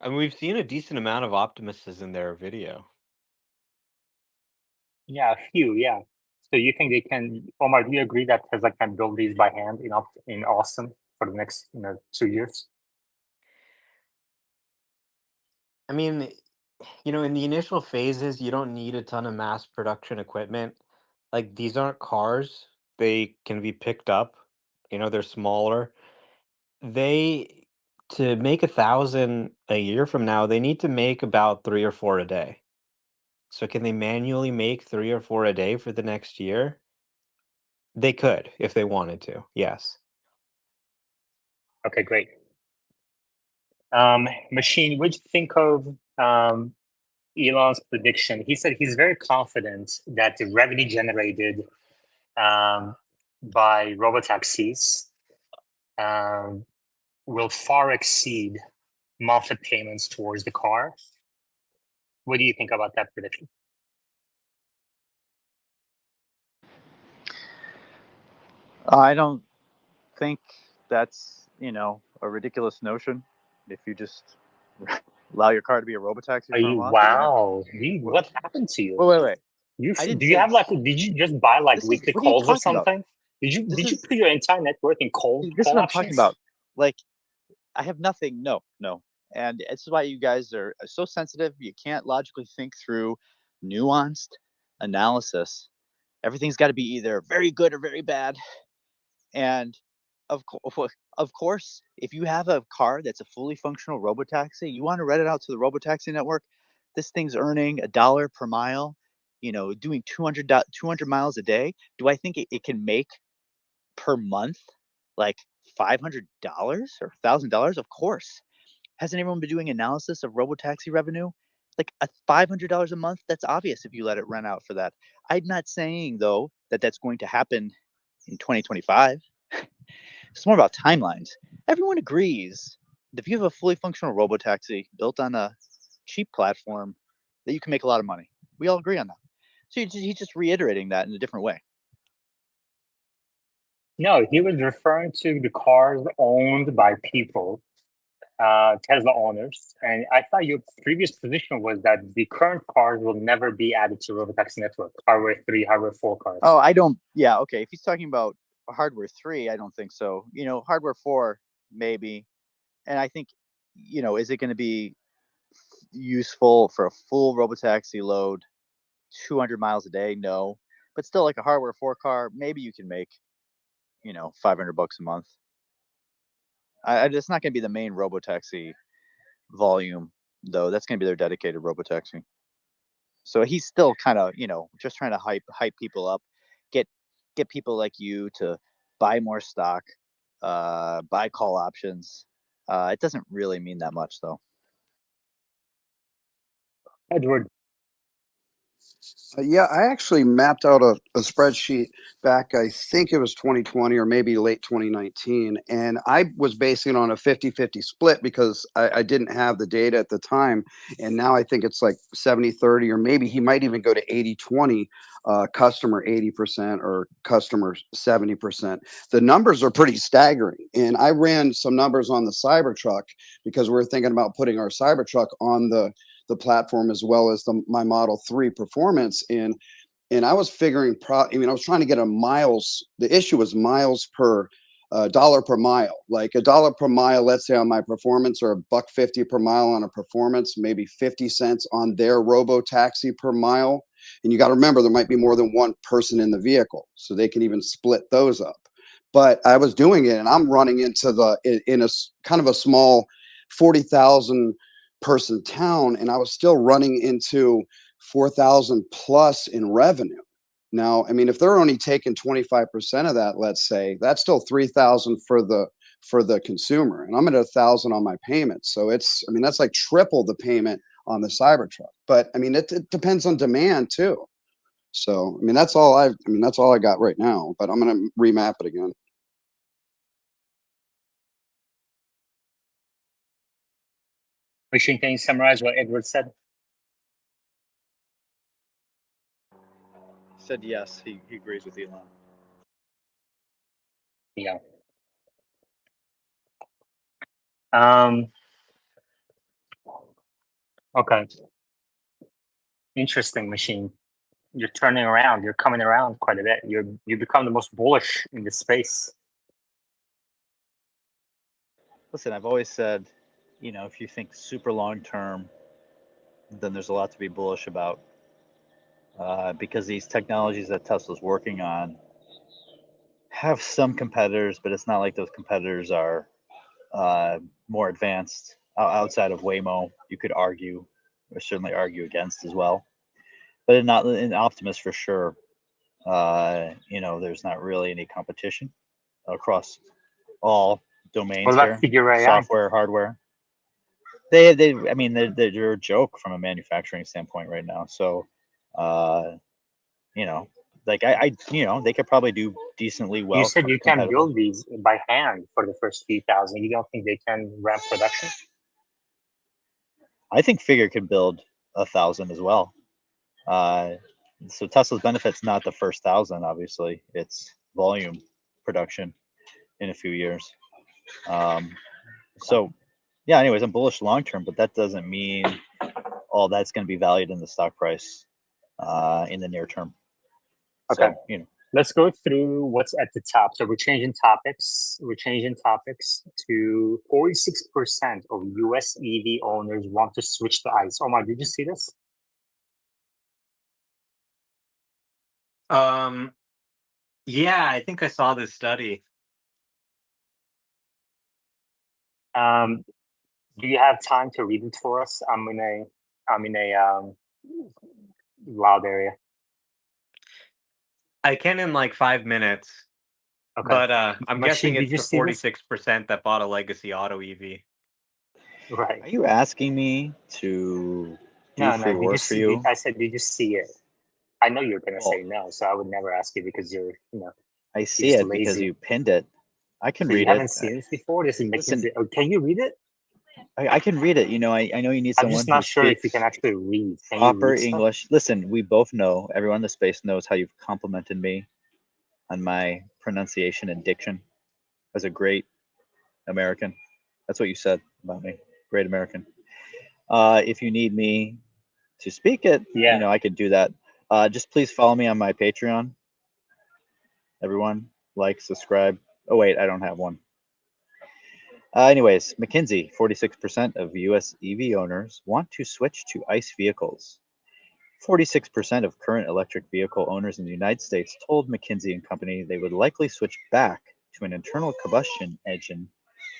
[SPEAKER 1] I mean, we've seen a decent amount of Optimuses in their video.
[SPEAKER 3] Yeah, a few, yeah. So you think they can, Omar, do you agree that Tesla can build these by hand in Austin for the next 2 years?
[SPEAKER 1] I mean, in the initial phases, you don't need a ton of mass production equipment. Like these aren't cars. They can be picked up. They're smaller. They To make 1,000 a year from now, they need to make about 3 or 4 a day. So can they manually make 3 or 4 a day for the next year? They could if they wanted to. Yes.
[SPEAKER 3] Okay, great. Machine, what'd you think of Elon's prediction? He said he's very confident that the revenue generated by robotaxis will far exceed monthly payments towards the car. What do you think about that prediction?
[SPEAKER 6] I don't think that's, a ridiculous notion. If you just allow your car to be a robotaxi for a month.
[SPEAKER 3] Wow, what happened to you?
[SPEAKER 6] Wait.
[SPEAKER 3] You
[SPEAKER 6] I didn't
[SPEAKER 3] do you
[SPEAKER 6] say
[SPEAKER 3] have like? Did you just buy like weekly
[SPEAKER 6] what are you
[SPEAKER 3] calls or
[SPEAKER 6] talking about?
[SPEAKER 3] something? Did
[SPEAKER 6] This
[SPEAKER 3] you
[SPEAKER 6] is
[SPEAKER 3] put your entire net worth in call
[SPEAKER 6] this is what I'm talking
[SPEAKER 3] options?
[SPEAKER 6] about. Like, I have nothing. No. And this is why you guys are so sensitive. You can't logically think through nuanced analysis. Everything's got to be either very good or very bad. And of course, if you have a car that's a fully functional robotaxi, you want to rent it out to the robotaxi network. This thing's earning $1 per mile, doing 200 miles a day. Do I think it can make per month like $500 or $1,000? Of course. Hasn't anyone been doing analysis of robotaxi revenue? Like $500 a month, that's obvious if you let it run out for that. I'm not saying though that that's going to happen in 2025. It's more about timelines. Everyone agrees that if you have a fully functional robotaxi built on a cheap platform, that you can make a lot of money. We all agree on that. So he's just reiterating that in a different way.
[SPEAKER 3] No, he was referring to the cars owned by people, Tesla owners. And I thought your previous position was that the current cars will never be added to Robotaxi network, hardware 3, hardware 4 cars.
[SPEAKER 6] Oh, I don't. Yeah, okay. If he's talking about hardware 3, I don't think so. Hardware 4, maybe. And I think, is it going to be useful for a full robotaxi load 200 miles a day? No. But still, like a hardware 4 car, maybe you can make, $500 a month. It's not going to be the main robotaxi volume, though. That's going to be their dedicated robotaxi. So he's still kind of, just trying to hype people up, get people like you to buy more stock, buy call options. It doesn't really mean that much, though.
[SPEAKER 3] Edward,
[SPEAKER 5] Yeah, I actually mapped out a spreadsheet back, I think it was 2020 or maybe late 2019. And I was basing it on a 50-50 split because I didn't have the data at the time. And now I think it's like 70-30, or maybe he might even go to 80-20, customer 80% or customer 70%. The numbers are pretty staggering. And I ran some numbers on the Cybertruck because we are thinking about putting our Cybertruck on the platform as well as my Model 3 performance. And I was figuring, I was trying to get a miles. The issue was miles per dollar per mile, like $1 per mile, let's say on my performance, or $1.50 per mile on a performance, maybe 50 cents on their robo taxi per mile. And you got to remember, there might be more than one person in the vehicle, so they can even split those up. But I was doing it, and I'm running into in a kind of a small 40,000 person town, and I was still running into 4,000 plus in revenue. Now, I mean, if they're only taking 25% of that, let's say, that's still 3,000 for the consumer, and I'm at 1,000 on my payments. So that's like triple the payment on the Cybertruck. But I mean, it depends on demand too. So that's all I got right now. But I'm gonna remap it again.
[SPEAKER 3] Machine, can you summarize what Edward said?
[SPEAKER 6] He said yes, he agrees with Elon.
[SPEAKER 3] Yeah. Okay. Interesting, Machine. You're turning around. You're coming around quite a bit. You become the most bullish in this space.
[SPEAKER 6] Listen, I've always said, if you think super long term, then there's a lot to be bullish about, because these technologies that Tesla's working on have some competitors, but it's not like those competitors are more advanced outside of Waymo. You could certainly argue against as well, but not in Optimus for sure. There's not really any competition across all
[SPEAKER 3] What
[SPEAKER 6] domains
[SPEAKER 3] about
[SPEAKER 6] here,
[SPEAKER 3] Figure AI?
[SPEAKER 6] software, hardware. They're a joke from a manufacturing standpoint right now. So, like they could probably do decently well.
[SPEAKER 3] You said you can
[SPEAKER 6] competitive.
[SPEAKER 3] build these by hand for the first few thousand. You don't think they can ramp production?
[SPEAKER 6] I think Figure can build 1,000 as well. So Tesla's benefit's not the first 1,000, obviously. It's volume production in a few years. So, yeah. Anyways, I'm bullish long term, but that doesn't mean all that's going to be valued in the stock price in the near term.
[SPEAKER 3] Okay.
[SPEAKER 6] So,
[SPEAKER 3] Let's go through what's at the top. So we're changing topics. We're changing topics to 46% of US EV owners want to switch to ICE. Omar, did you see this?
[SPEAKER 1] Yeah, I think I saw this study.
[SPEAKER 3] Do you have time to read it for us? I'm in a loud area.
[SPEAKER 1] I can in like 5 minutes,
[SPEAKER 3] Okay.
[SPEAKER 1] but I'm guessing
[SPEAKER 3] Machine, did
[SPEAKER 1] it's
[SPEAKER 3] you
[SPEAKER 1] the
[SPEAKER 3] see this?
[SPEAKER 1] 46% that bought a legacy auto EV.
[SPEAKER 3] Right.
[SPEAKER 6] are you asking me to do
[SPEAKER 3] No,
[SPEAKER 6] free
[SPEAKER 3] did you
[SPEAKER 6] work for
[SPEAKER 3] see?
[SPEAKER 6] you?
[SPEAKER 3] I said, did you see it? I know you're gonna
[SPEAKER 6] Well,
[SPEAKER 3] say no, so I would never ask you because you're
[SPEAKER 6] I see
[SPEAKER 3] just
[SPEAKER 6] it because
[SPEAKER 3] lazy.
[SPEAKER 6] you pinned it. I can
[SPEAKER 3] So you
[SPEAKER 6] read it.
[SPEAKER 3] haven't seen this before? This is
[SPEAKER 6] Listen,
[SPEAKER 3] McKinsey. Oh, can you read it?
[SPEAKER 6] I can read it. I know you need
[SPEAKER 3] I'm
[SPEAKER 6] someone
[SPEAKER 3] just
[SPEAKER 6] who
[SPEAKER 3] not sure if you
[SPEAKER 6] speaks
[SPEAKER 3] can actually read. Can you
[SPEAKER 6] proper
[SPEAKER 3] read stuff?
[SPEAKER 6] English. Listen, we both know, everyone in the space knows how you've complimented me on my pronunciation and diction as a great American. That's what you said about me. Great American. If you need me to speak it,
[SPEAKER 3] Yeah.
[SPEAKER 6] I could do that. Just please follow me on my Patreon. Everyone, like, subscribe. Oh, wait, I don't have one. Anyways, McKinsey, 46% of US EV owners want to switch to ICE vehicles. 46% of current electric vehicle owners in the United States told McKinsey and Company they would likely switch back to an internal combustion engine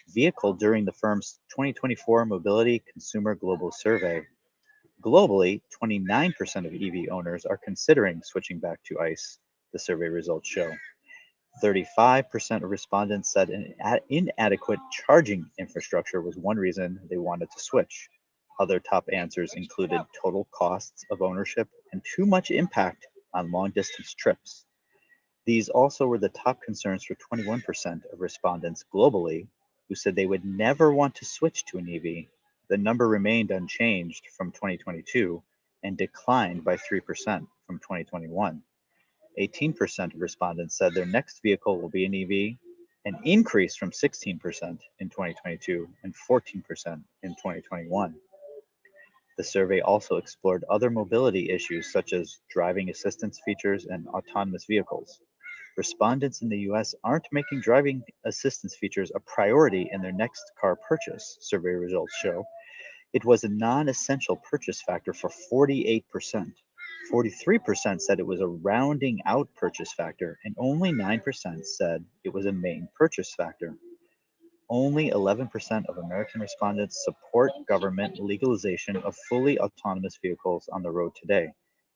[SPEAKER 6] vehicle during the firm's 2024 Mobility Consumer Global Survey. Globally, 29% of EV owners are considering switching back to ICE, the survey results show. 35% of respondents said an inadequate charging infrastructure was one reason they wanted to switch. Other top answers included total costs of ownership and too much impact on long distance trips. These also were the top concerns for 21% of respondents globally who said they would never want to switch to an EV. The number remained unchanged from 2022 and declined by 3% from 2021. 18% of respondents said their next vehicle will be an EV, an increase from 16% in 2022 and 14% in 2021. The survey also explored other mobility issues such as driving assistance features and autonomous vehicles. Respondents in the US aren't making driving assistance features a priority in their next car purchase, survey results show. It was a non essential purchase factor for 48%. 43% said it was a rounding out purchase factor, and only 9% said it was a main purchase factor. Only 11% of American respondents support government legalization of fully autonomous vehicles on the road today.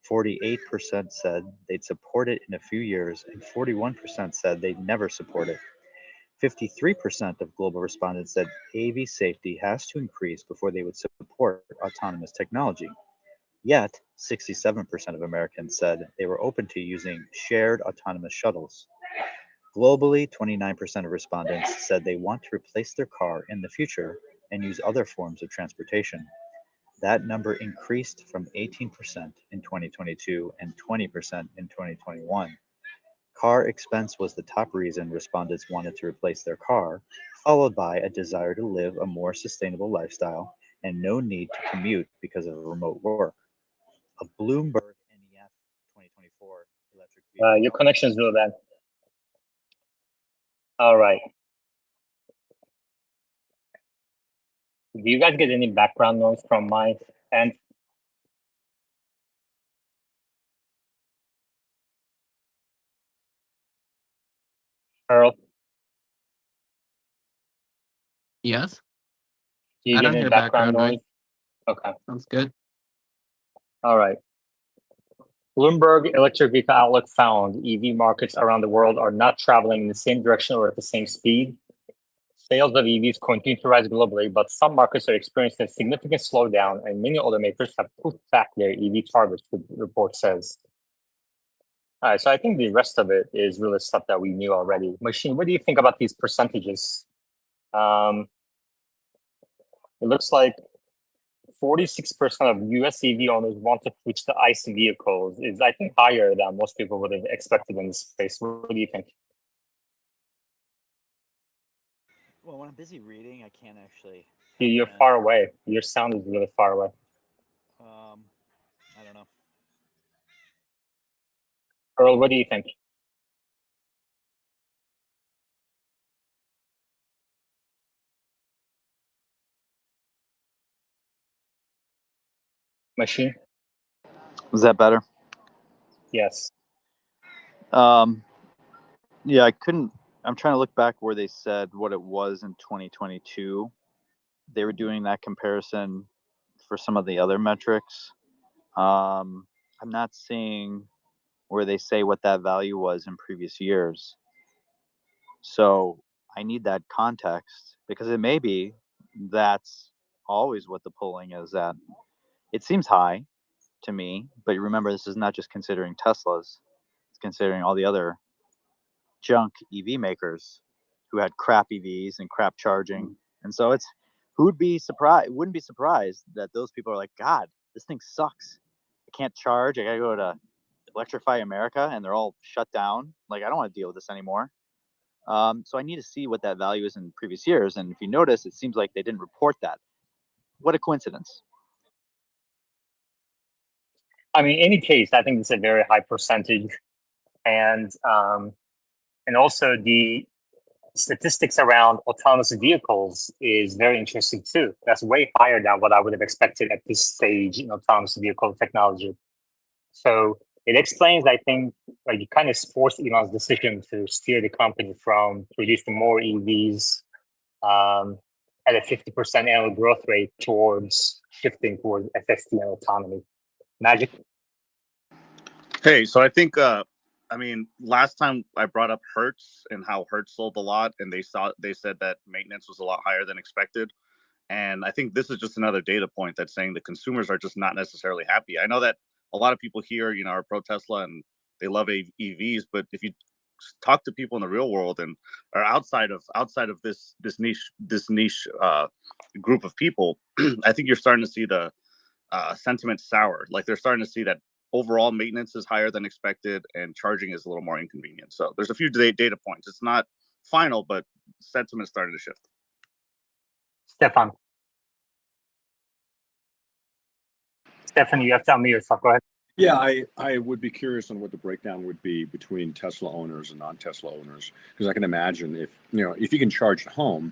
[SPEAKER 6] 48% said they'd support it in a few years, and 41% said they'd never support it. 53% of global respondents said AV safety has to increase before they would support autonomous technology. Yet, 67% of Americans said they were open to using shared autonomous shuttles. Globally, 29% of respondents said they want to replace their car in the future and use other forms of transportation. That number increased from 18% in 2022 and 20% in 2021. Car expense was the top reason respondents wanted to replace their car, followed by a desire to live a more sustainable lifestyle and no need to commute because of remote work. A Bloomberg NEF 2024 electric vehicle.
[SPEAKER 3] Your connection is really bad. All right. Do you guys get any background noise from my end? Earl,
[SPEAKER 4] Yes,
[SPEAKER 3] do you
[SPEAKER 4] I
[SPEAKER 3] get
[SPEAKER 4] don't
[SPEAKER 3] any
[SPEAKER 4] hear
[SPEAKER 3] background
[SPEAKER 4] background noise.
[SPEAKER 3] noise? Okay.
[SPEAKER 4] Sounds good.
[SPEAKER 3] All right. Bloomberg Electric Vehicle Outlook found EV markets around the world are not traveling in the same direction or at the same speed. Sales of EVs continue to rise globally, but some markets are experiencing a significant slowdown, and many automakers have pushed back their EV targets, the report says. All right, so I think the rest of it is really stuff that we knew already. Machine, what do you think about these percentages? It looks like 46% of US EV owners want to switch to ICE vehicles. Is, I think, higher than most people would have expected in this space. What do you think?
[SPEAKER 7] Well, when I'm busy reading, I can't actually.
[SPEAKER 3] You're far away. Your sound is really far away.
[SPEAKER 7] I don't know.
[SPEAKER 3] Earl, what do you think? Machine?
[SPEAKER 6] Was that better?
[SPEAKER 3] Yes.
[SPEAKER 6] Yeah, I couldn't. I'm trying to look back where they said what it was in 2022. They were doing that comparison for some of the other metrics. I'm not seeing where they say what that value was in previous years. So I need that context because it may be that's always what the polling is at. It seems high to me, but remember, this is not just considering Teslas, it's considering all the other junk EV makers who had crap EVs and crap charging. And so it's wouldn't be surprised that those people are like, God, this thing sucks. I can't charge. I gotta go to Electrify America and they're all shut down. Like, I don't want to deal with this anymore. So I need to see what that value is in previous years. And if you notice, it seems like they didn't report that. What a coincidence.
[SPEAKER 3] I mean, in any case, I think it's a very high percentage. And also the statistics around autonomous vehicles is very interesting too. That's way higher than what I would have expected at this stage in autonomous vehicle technology. So it explains, I think, like it kind of supports Elon's decision to steer the company from producing more EVs at a 50% annual growth rate towards shifting towards FSD and autonomy. Magic?
[SPEAKER 8] Hey, so I think I mean, last time I brought up Hertz and how Hertz sold a lot, and they said that maintenance was a lot higher than expected. And I think this is just another data point that's saying the consumers are just not necessarily happy. I know that a lot of people here, are pro Tesla and they love EVs, but if you talk to people in the real world and are outside of this niche group of people, I think you're starting to see the sentiment sour. Like they're starting to see that overall maintenance is higher than expected and charging is a little more inconvenient. So there's a few data points. It's not final, but sentiment starting to shift.
[SPEAKER 3] Stefan, you have to unmute yourself. Go ahead.
[SPEAKER 9] Yeah, I would be curious on what the breakdown would be between Tesla owners and non-Tesla owners, because I can imagine if you can charge at home,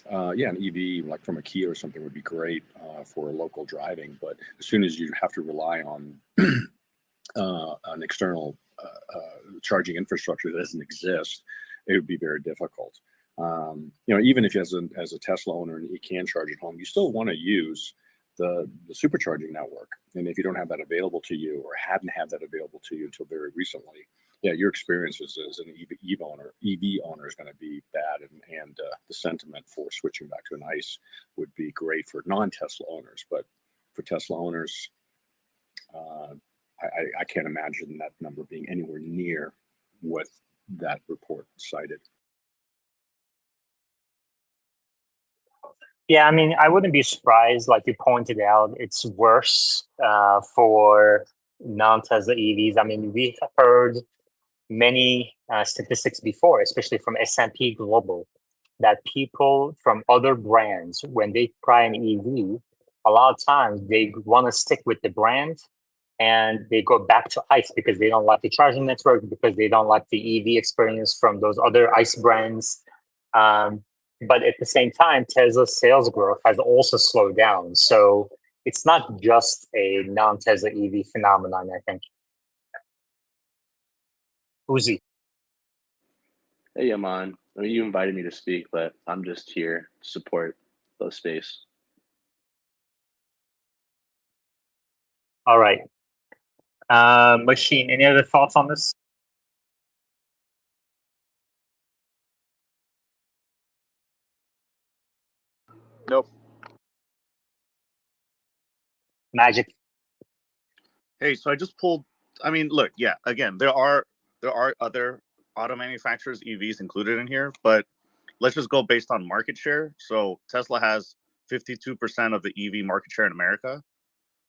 [SPEAKER 9] an EV like from a Kia or something would be great for local driving. But as soon as you have to rely on an external charging infrastructure that doesn't exist, it would be very difficult. Even if you as a Tesla owner and you can charge at home, you still want to use the supercharging network. And if you don't have that available to you or hadn't had that available to you until very recently, your experience as an EV owner is going to be bad. And the sentiment for switching back to an ICE would be great for non-Tesla owners. But for Tesla owners, I can't imagine that number being anywhere near what that report cited.
[SPEAKER 3] Yeah, I mean, I wouldn't be surprised. Like you pointed out, it's worse for non-Tesla EVs. I mean, we heard many statistics before, especially from S&P Global, that people from other brands, when they try an EV, a lot of times they want to stick with the brand and they go back to ICE because they don't like the charging network, because they don't like the EV experience from those other ICE brands. But at the same time, Tesla's sales growth has also slowed down. So it's not just a non-Tesla EV phenomenon, I think. Uzi.
[SPEAKER 10] Hey, Yaman. I mean, you invited me to speak, but I'm just here to support the space.
[SPEAKER 3] All right. Machine, any other thoughts on this?
[SPEAKER 2] Nope.
[SPEAKER 3] Magic.
[SPEAKER 8] Hey, so I just pulled. I mean, look, yeah. Again, there are other auto manufacturers EVs included in here, but let's just go based on market share. So Tesla has 52% of the EV market share in America.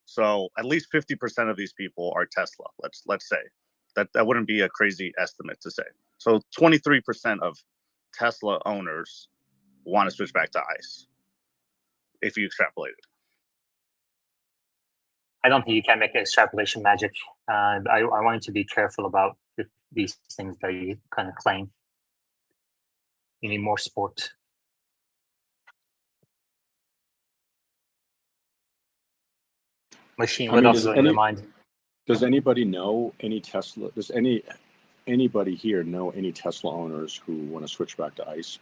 [SPEAKER 8] So at least 50% of these people are Tesla. Let's say that wouldn't be a crazy estimate to say. So 23% of Tesla owners want to switch back to ICE if you extrapolate it.
[SPEAKER 3] I don't think you can make extrapolation magic. I want you to be careful about these things that you kind of claim. You need more sport. Machine, what else is on your mind?
[SPEAKER 9] Does anybody know any Tesla? Does anybody here know any Tesla owners who want to switch back to ICE?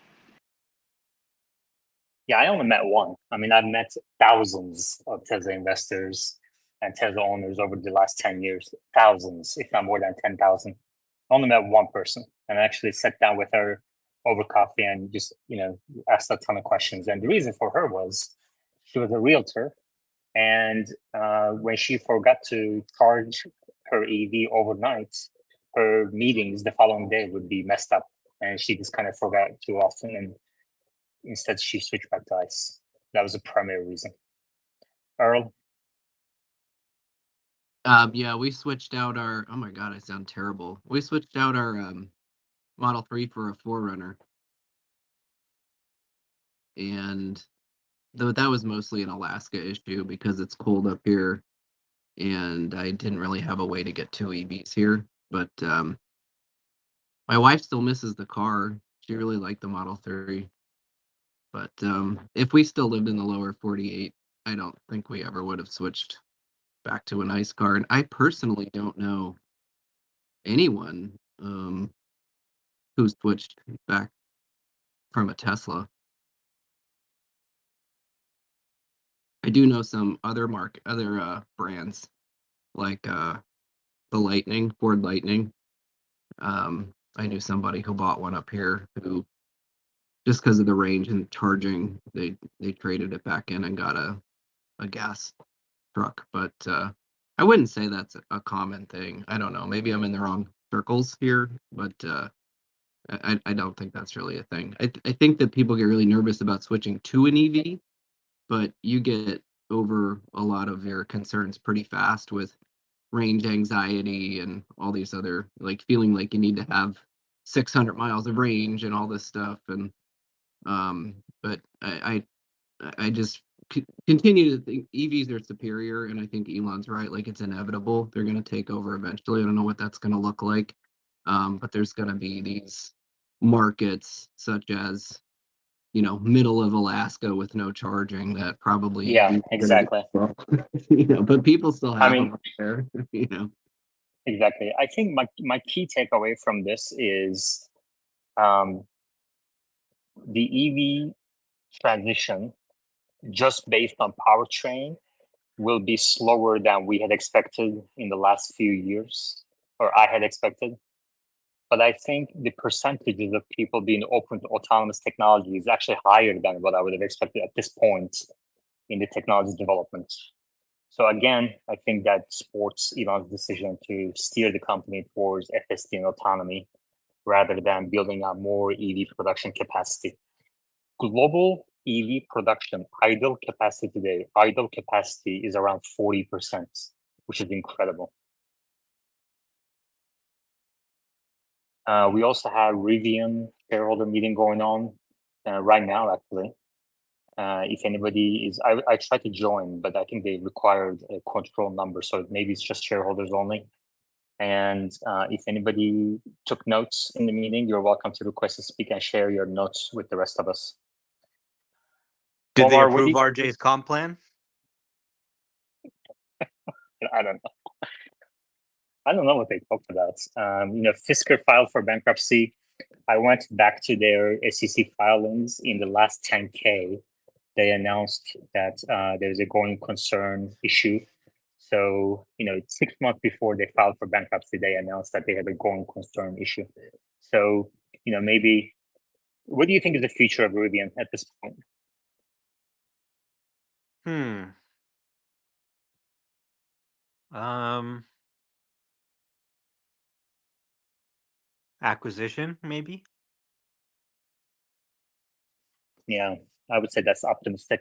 [SPEAKER 3] Yeah, I only met one. I mean, I've met thousands of Tesla investors and Tesla owners over the last 10 years. Thousands, if not more than 10,000. I only met one person, and I actually sat down with her over coffee and just, asked a ton of questions. And the reason for her was she was a realtor, and when she forgot to charge her EV overnight, her meetings the following day would be messed up, and she just kind of forgot too often, and instead she switched back to ICE. That was the primary reason. Earl?
[SPEAKER 4] Yeah, we switched out our. Oh my god, I sound terrible. We switched out our Model 3 for a 4Runner, and though that was mostly an Alaska issue because it's cold up here, and I didn't really have a way to get two EVs here. But my wife still misses the car. She really liked the Model 3. But if we still lived in the lower 48, I don't think we ever would have switched back to a nice car. And I personally don't know anyone who's switched back from a Tesla. I do know some other brands like the Ford Lightning. I knew somebody who bought one up here who, just because of the range and charging, they traded it back in and got a gas truck. But I wouldn't say that's a common thing. I don't know. Maybe I'm in the wrong circles here, but I don't think that's really a thing. I think that people get really nervous about switching to an EV, but you get over a lot of your concerns pretty fast with range anxiety and all these other, like, feeling like you need to have 600 miles of range and all this stuff. And but I just continue to think EVs are superior, and I think Elon's right. Like, it's inevitable; they're going to take over eventually. I don't know what that's going to look like, but there's going to be these markets, such as middle of Alaska with no charging, that probably
[SPEAKER 3] Yeah, exactly.
[SPEAKER 4] but people still have them up there.
[SPEAKER 3] Exactly. I think my key takeaway from this is the EV transition, just based on powertrain, will be slower than we had expected in the last few years, or I had expected. But I think the percentages of people being open to autonomous technology is actually higher than what I would have expected at this point in the technology development. So again, I think that supports Elon's decision to steer the company towards FSD and autonomy rather than building out more EV production capacity. Global EV production idle capacity today, idle capacity is around 40%, which is incredible. We also have Rivian shareholder meeting going on right now, actually. If anybody is, I tried to join, but I think they required a control number, so maybe it's just shareholders only. And if anybody took notes in the meeting, you're welcome to request to speak and share your notes with the rest of us.
[SPEAKER 1] Did they approve RJ's comp plan?
[SPEAKER 3] I don't know. I don't know what they talked about. Fisker filed for bankruptcy. I went back to their SEC filings. In the last 10K, they announced that there's a going concern issue. So, 6 months before they filed for bankruptcy, they announced that they had a going concern issue. So, maybe, what do you think is the future of Rivian at this point?
[SPEAKER 1] Hmm. Acquisition, maybe?
[SPEAKER 3] Yeah, I would say that's optimistic,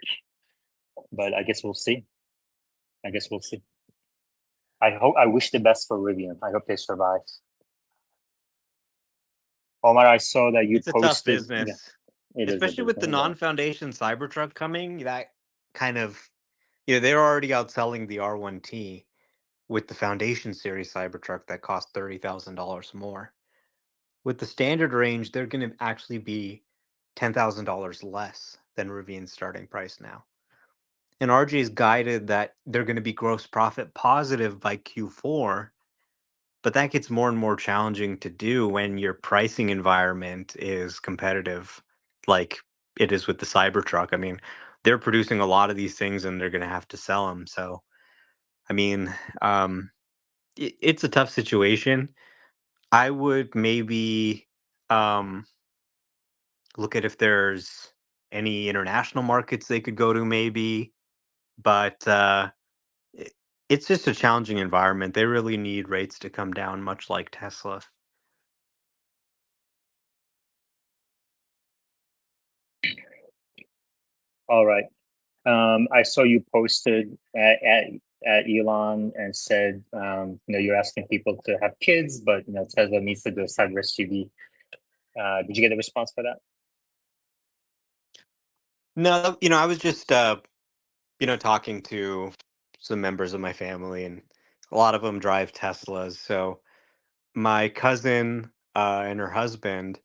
[SPEAKER 3] but I guess we'll see. I guess we'll see. I wish the best for Rivian. I hope they survive. Omar, I saw that you
[SPEAKER 1] It's a tough
[SPEAKER 3] posted. Yeah,
[SPEAKER 1] business,
[SPEAKER 3] it is a
[SPEAKER 1] especially with the
[SPEAKER 3] business. Yeah.
[SPEAKER 1] non-foundation Cybertruck coming. That kind of, they're already outselling the R1T with the foundation series Cybertruck that cost $30,000 more. With the standard range, they're going to actually be $10,000 less than Rivian's starting price now. And RJ's guided that they're going to be gross profit positive by Q4, but that gets more and more challenging to do when your pricing environment is competitive, like it is with the Cybertruck. I mean, they're producing a lot of these things and they're going to have to sell them. So, I mean, it's a tough situation. I would maybe um, look at if there's any international markets they could go to, maybe. But it, it's just a challenging environment. They really need rates to come down, much like Tesla.
[SPEAKER 3] All right. I saw you posted at Elon and said, you're asking people to have kids, but Tesla needs to do a cyber SUV. Did you get a response for that?
[SPEAKER 1] No, I was just talking to some members of my family, and a lot of them drive Teslas. So my cousin and her husband,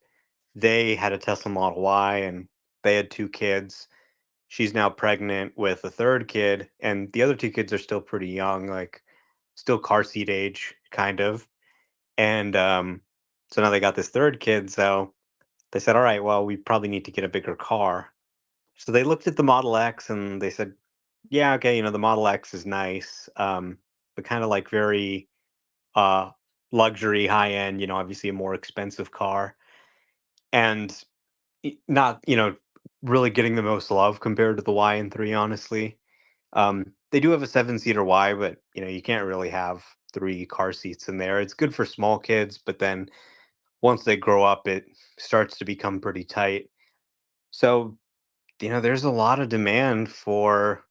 [SPEAKER 1] they had a Tesla Model Y, and they had two kids. She's now pregnant with a third kid, and the other two kids are still pretty young, like still car seat age, kind of. And so now they got this third kid. So they said, all right, well, we probably need to get a bigger car. So they looked at the Model X and they said, yeah, okay, the Model X is nice, but kind of like very uh, luxury, high end, obviously a more expensive car. And not, really getting the most love compared to the Y and 3, honestly. They do have a seven-seater Y, but you can't really have three car seats in there. It's good for small kids, but then once they grow up, it starts to become pretty tight. So, there's a lot of demand for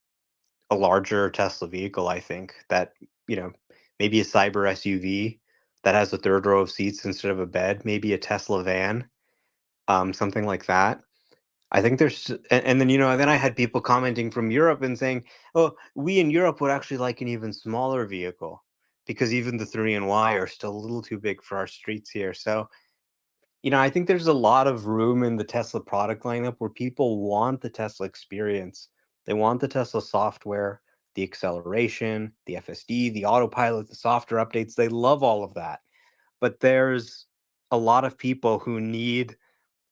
[SPEAKER 1] a larger Tesla vehicle, I think, that, you know, maybe a cyber SUV that has a third row of seats instead of a bed, maybe a Tesla van, something like that. I think and then then I had people commenting from Europe and saying, "Oh, we in Europe would actually like an even smaller vehicle because even the 3 and Y are still a little too big for our streets here." So, I think there's a lot of room in the Tesla product lineup where people want the Tesla experience. They want the Tesla software, the acceleration, the FSD, the autopilot, the software updates. They love all of that. But there's a lot of people who need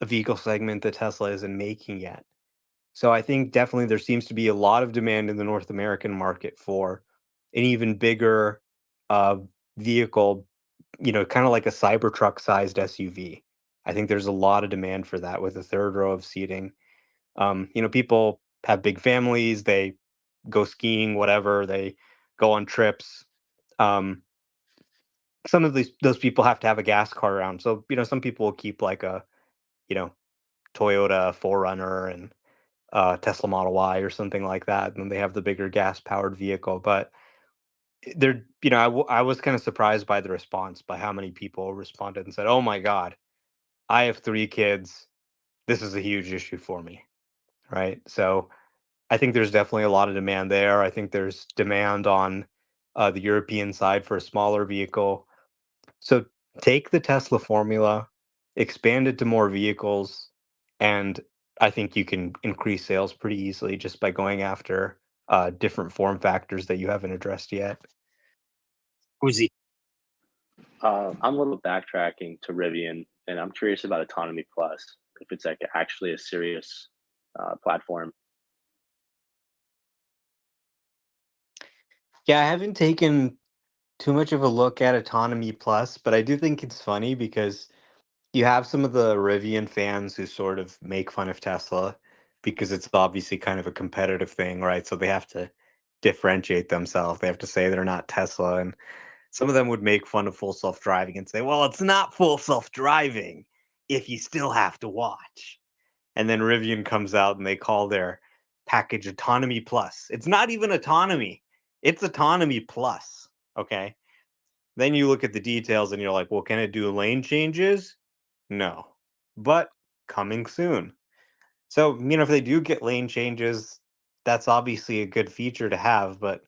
[SPEAKER 1] a vehicle segment that Tesla isn't making yet. So I think definitely there seems to be a lot of demand in the North American market for an even bigger uh, vehicle, kind of like a Cybertruck sized SUV. I think there's a lot of demand for that with a third row of seating. People have big families, they go skiing, whatever, they go on trips. Um, some of those people have to have a gas car around. So, some people will keep like a, you know, Toyota 4Runner and Tesla Model Y or something like that, and then they have the bigger gas powered vehicle. But they're, I was kind of surprised by the response, by how many people responded and said, "Oh my God, I have three kids. This is a huge issue for me." Right. So I think there's definitely a lot of demand there. I think there's demand on the European side for a smaller vehicle. So take the Tesla formula, expand it to more vehicles, and I think you can increase sales pretty easily just by going after different form factors that you haven't addressed yet.
[SPEAKER 3] Uzi.
[SPEAKER 10] I'm a little backtracking to Rivian, and I'm curious about Autonomy Plus, if it's like actually a serious platform.
[SPEAKER 1] Yeah, I haven't taken too much of a look at Autonomy Plus, but I do think it's funny because you have some of the Rivian fans who sort of make fun of Tesla because it's obviously kind of a competitive thing, right? So they have to differentiate themselves. They have to say they're not Tesla. And some of them would make fun of full self driving and say, well, it's not full self driving if you still have to watch. And then Rivian comes out and they call their package Autonomy Plus. It's not even autonomy, it's Autonomy Plus. Okay. Then you look at the details and you're like, well, can it do lane changes? No, but coming soon. So, if they do get lane changes, that's obviously a good feature to have, but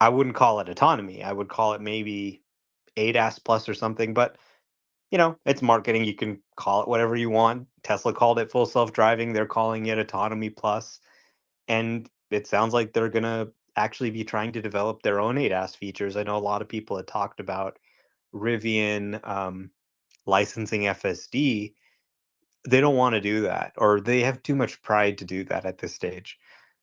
[SPEAKER 1] I wouldn't call it autonomy. I would call it maybe ADAS plus or something, but it's marketing. You can call it whatever you want. Tesla called it full self-driving. They're calling it autonomy plus, and it sounds like they're going to actually be trying to develop their own ADAS features. I know a lot of people had talked about Rivian licensing FSD. They don't want to do that, or they have too much pride to do that at this stage.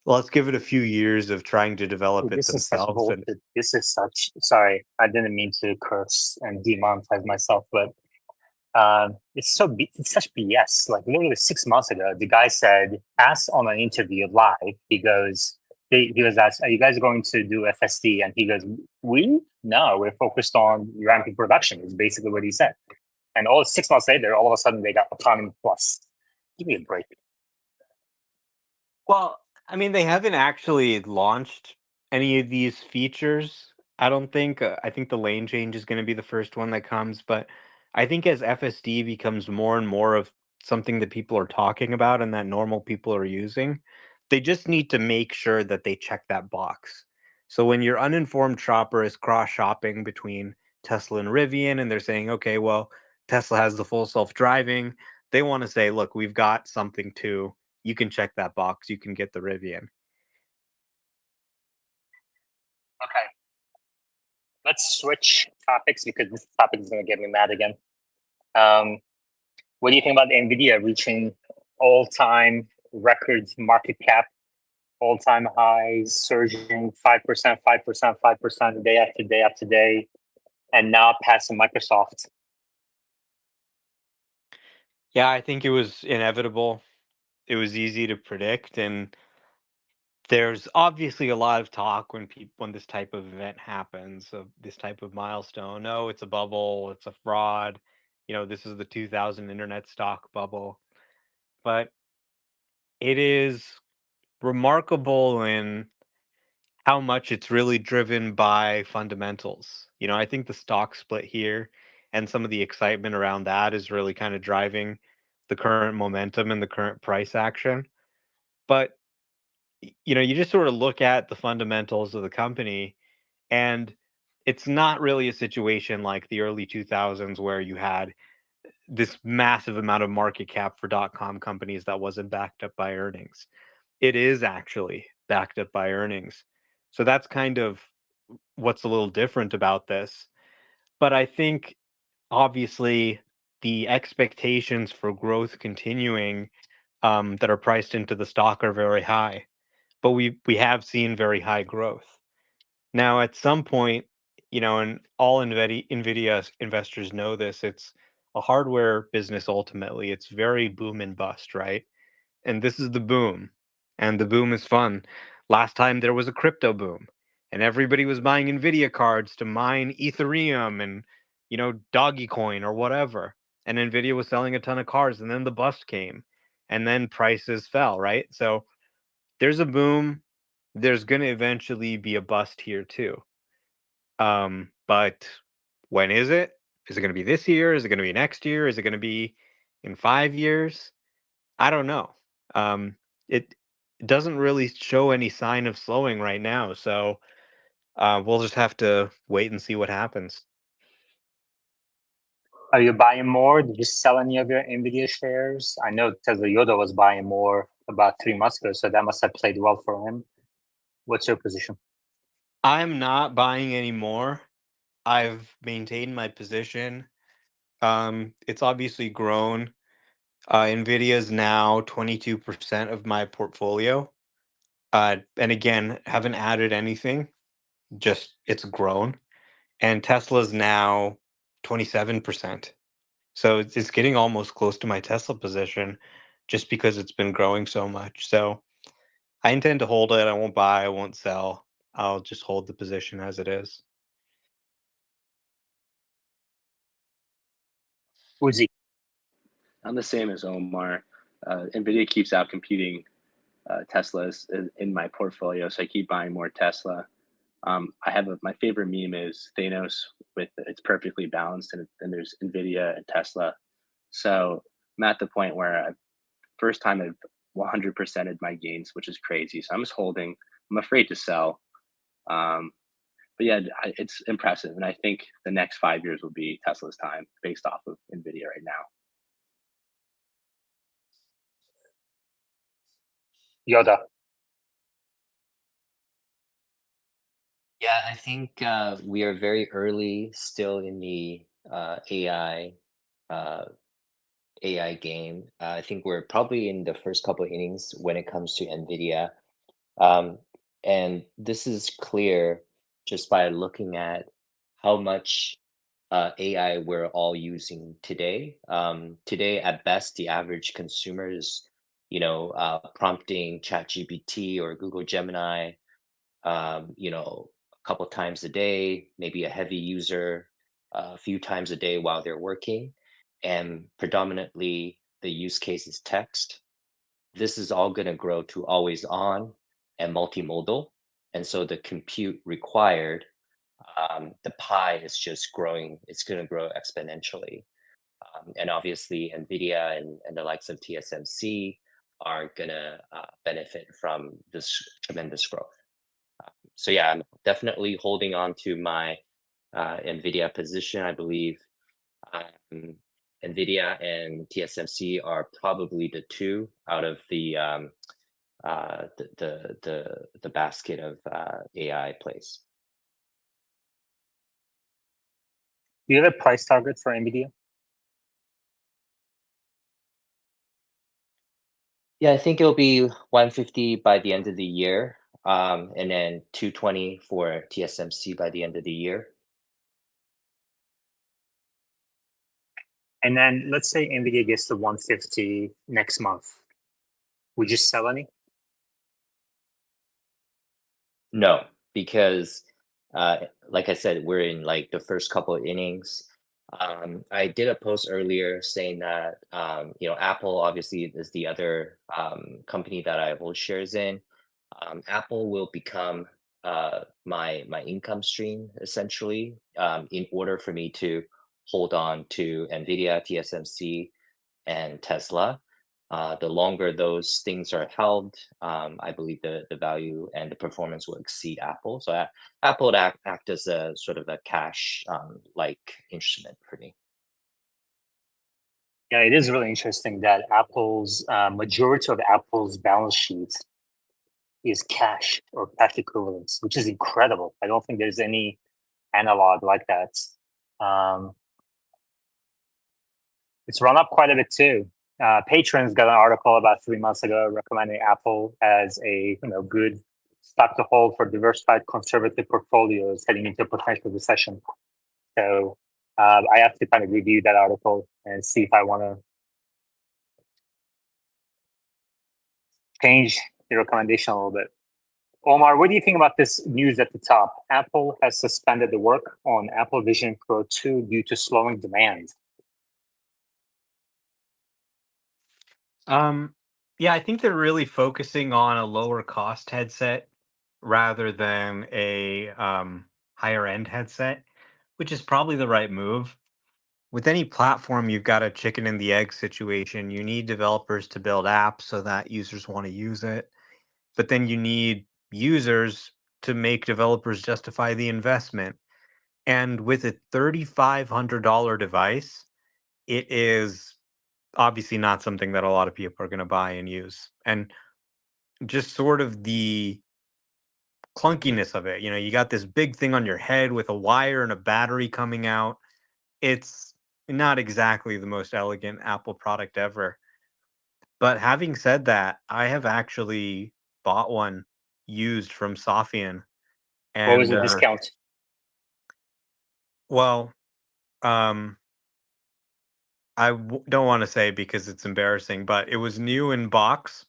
[SPEAKER 1] Let's give it a few years of trying to develop it
[SPEAKER 3] This is such
[SPEAKER 1] themselves. And
[SPEAKER 3] bullshit. This is such. Sorry, I didn't mean to curse and demonetize myself, but it's such BS. Like literally 6 months ago, the guy said, asked on an interview live, he goes, he was asked, "Are you guys going to do FSD?" And he goes, "We no, we're focused on ramping production." Is basically what he said. And all 6 months later, all of a sudden they got autonomy plus. Give me a break.
[SPEAKER 1] well, I mean, they haven't actually launched any of these features. I don't think. I think the lane change is going to be the first one that comes, but I think as FSD becomes more and more of something that people are talking about and that normal people are using, they just need to make sure that they check that box. So when your uninformed shopper is cross shopping between Tesla and Rivian, and they're saying, okay, well, Tesla has the full self driving, they want to say, look, we've got something too. You can check that box. You can get the Rivian.
[SPEAKER 3] Okay, let's switch topics because this topic is going to get me mad again. Um, what do you think about Nvidia reaching all-time records market cap, all-time highs, surging 5%, 5%, 5% day after day after day, and now passing Microsoft?
[SPEAKER 1] Yeah, I think it was inevitable. It was easy to predict, and there's obviously a lot of talk when this type of event happens, of this type of milestone. Oh, it's a bubble, it's a fraud. This is the 2000 internet stock bubble. But it is remarkable in how much it's really driven by fundamentals. I think the stock split here and some of the excitement around that is really kind of driving the current momentum and the current price action. But you just sort of look at the fundamentals of the company, and it's not really a situation like the early 2000s where you had this massive amount of market cap for .com companies that wasn't backed up by earnings. It is actually backed up by earnings. So that's kind of what's a little different about this. But I think obviously the expectations for growth continuing, that are priced into the stock are very high. But we have seen very high growth. Now, at some point, and all Nvidia investors know this, it's a hardware business ultimately. It's very boom and bust, right? And this is the boom. And the boom is fun. Last time there was a crypto boom, and everybody was buying Nvidia cards to mine Ethereum and, Doggy Coin or whatever. And Nvidia was selling a ton of cars, and then the bust came, and then prices fell, right? So there's a boom. There's going to eventually be a bust here too. But when is it? Is it going to be this year? Is it going to be next year? Is it going to be in 5 years? I don't know. It doesn't really show any sign of slowing right now. So we'll just have to wait and see what happens.
[SPEAKER 3] Are you buying more? Did you sell any of your Nvidia shares? I know Tesla Yoda was buying more about 3 months ago, so that must have played well for him. What's your position?
[SPEAKER 1] I'm not buying any more. I've maintained my position. It's obviously grown. Nvidia is now 22% of my portfolio. And again, haven't added anything, just it's grown. And Tesla's now 27%. So it's getting almost close to my Tesla position just because it's been growing so much. So I intend to hold it. I won't buy, I won't sell. I'll just hold the position as it is.
[SPEAKER 3] Uzi.
[SPEAKER 10] I'm the same as Omar. Nvidia keeps out competing Teslas in my portfolio, so I keep buying more Tesla. I have my favorite meme is Thanos with it's perfectly balanced, and then there's Nvidia and Tesla. So I'm at the point where first time I've 100%ed my gains, which is crazy. So I'm just holding. I'm afraid to sell. Um, but yeah, it's impressive, and I think the next 5 years will be Tesla's time based off of Nvidia right now.
[SPEAKER 3] Yoda.
[SPEAKER 11] Yeah, I think we are very early still in the uh, AI game. I think we're probably in the first couple innings when it comes to Nvidia. Um, and this is clear just by looking at how much AI we're all using today. Today, at best, the average consumer is, prompting ChatGPT or Google Gemini, a couple times a day, maybe a heavy user a few times a day while they're working. And predominantly, the use case is text. This is all going to grow to always on and multimodal. And so the compute required, the pie is just growing, it's going to grow exponentially. And obviously, NVIDIA and the likes of TSMC are going to benefit from this tremendous growth. So, yeah, I'm definitely holding on to my NVIDIA position. I believe um, NVIDIA and TSMC are probably the two out of the basket of AI plays.
[SPEAKER 3] Do you have a price target for Nvidia?
[SPEAKER 11] Yeah, I think it'll be 150 by the end of the year, and then 220 for TSMC by the end of the year.
[SPEAKER 3] And then let's say Nvidia gets to 150 next month. Would you sell any?
[SPEAKER 11] No, because like I said, we're in like the first couple of innings. I did a post earlier saying that Apple obviously is the other company that I hold shares in. Apple will become my income stream essentially in order for me to hold on to Nvidia, TSMC, and Tesla. The longer those things are held, I believe the value and the performance will exceed Apple. So Apple would act as a sort of a cash like instrument for me.
[SPEAKER 3] Yeah, it is really interesting that Apple's majority of Apple's balance sheet is cash or cash equivalents, which is incredible. I don't think there's any analog like that. It's run up quite a bit too. Patrons got an article about 3 months ago recommending Apple as a good stock to hold for diversified conservative portfolios heading into a potential recession. So I have to kind of review that article and see if I want to change the recommendation a little bit. Omar, what do you think about this news at the top? Apple has suspended the work on Apple Vision Pro 2 due to slowing demand.
[SPEAKER 1] Yeah, I think they're really focusing on a lower cost headset rather than a higher end headset, which is probably the right move. With any platform, you've got a chicken and the egg situation. You need developers to build apps so that users want to use it, but then you need users to make developers justify the investment. And with a $3,500 device, it is obviously not something that a lot of people are going to buy and use. And just sort of the clunkiness of it. You got this big thing on your head with a wire and a battery coming out. It's not exactly the most elegant Apple product ever. But having said that, I have actually bought one used from Sofian,
[SPEAKER 3] What was
[SPEAKER 1] and
[SPEAKER 3] the discount?
[SPEAKER 1] well, um, don't want to say because it's embarrassing, but it was new in box,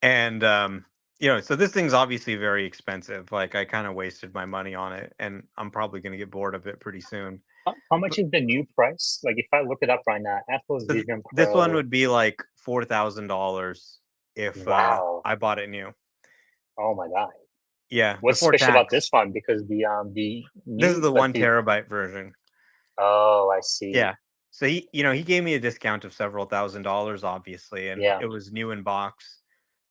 [SPEAKER 1] and so this thing's obviously very expensive. Like I kind of wasted my money on it, and I'm probably going to get bored of it pretty soon.
[SPEAKER 3] How much is the new price? Like if I look it up right now, Apple's
[SPEAKER 1] So
[SPEAKER 3] Vision
[SPEAKER 1] this one
[SPEAKER 3] Pro.
[SPEAKER 1] would be like $4,000 if
[SPEAKER 3] Wow.
[SPEAKER 1] I bought it new.
[SPEAKER 3] Oh my god.
[SPEAKER 1] Yeah,
[SPEAKER 3] What's
[SPEAKER 1] before
[SPEAKER 3] special about
[SPEAKER 1] tax.
[SPEAKER 3] this one? Because the
[SPEAKER 1] This is
[SPEAKER 3] new
[SPEAKER 1] the
[SPEAKER 3] like
[SPEAKER 1] 1 terabyte version.
[SPEAKER 3] oh, I see.
[SPEAKER 1] Yeah. So he gave me a discount of several $1,000s, obviously, and
[SPEAKER 3] Yeah.
[SPEAKER 1] it was new in box.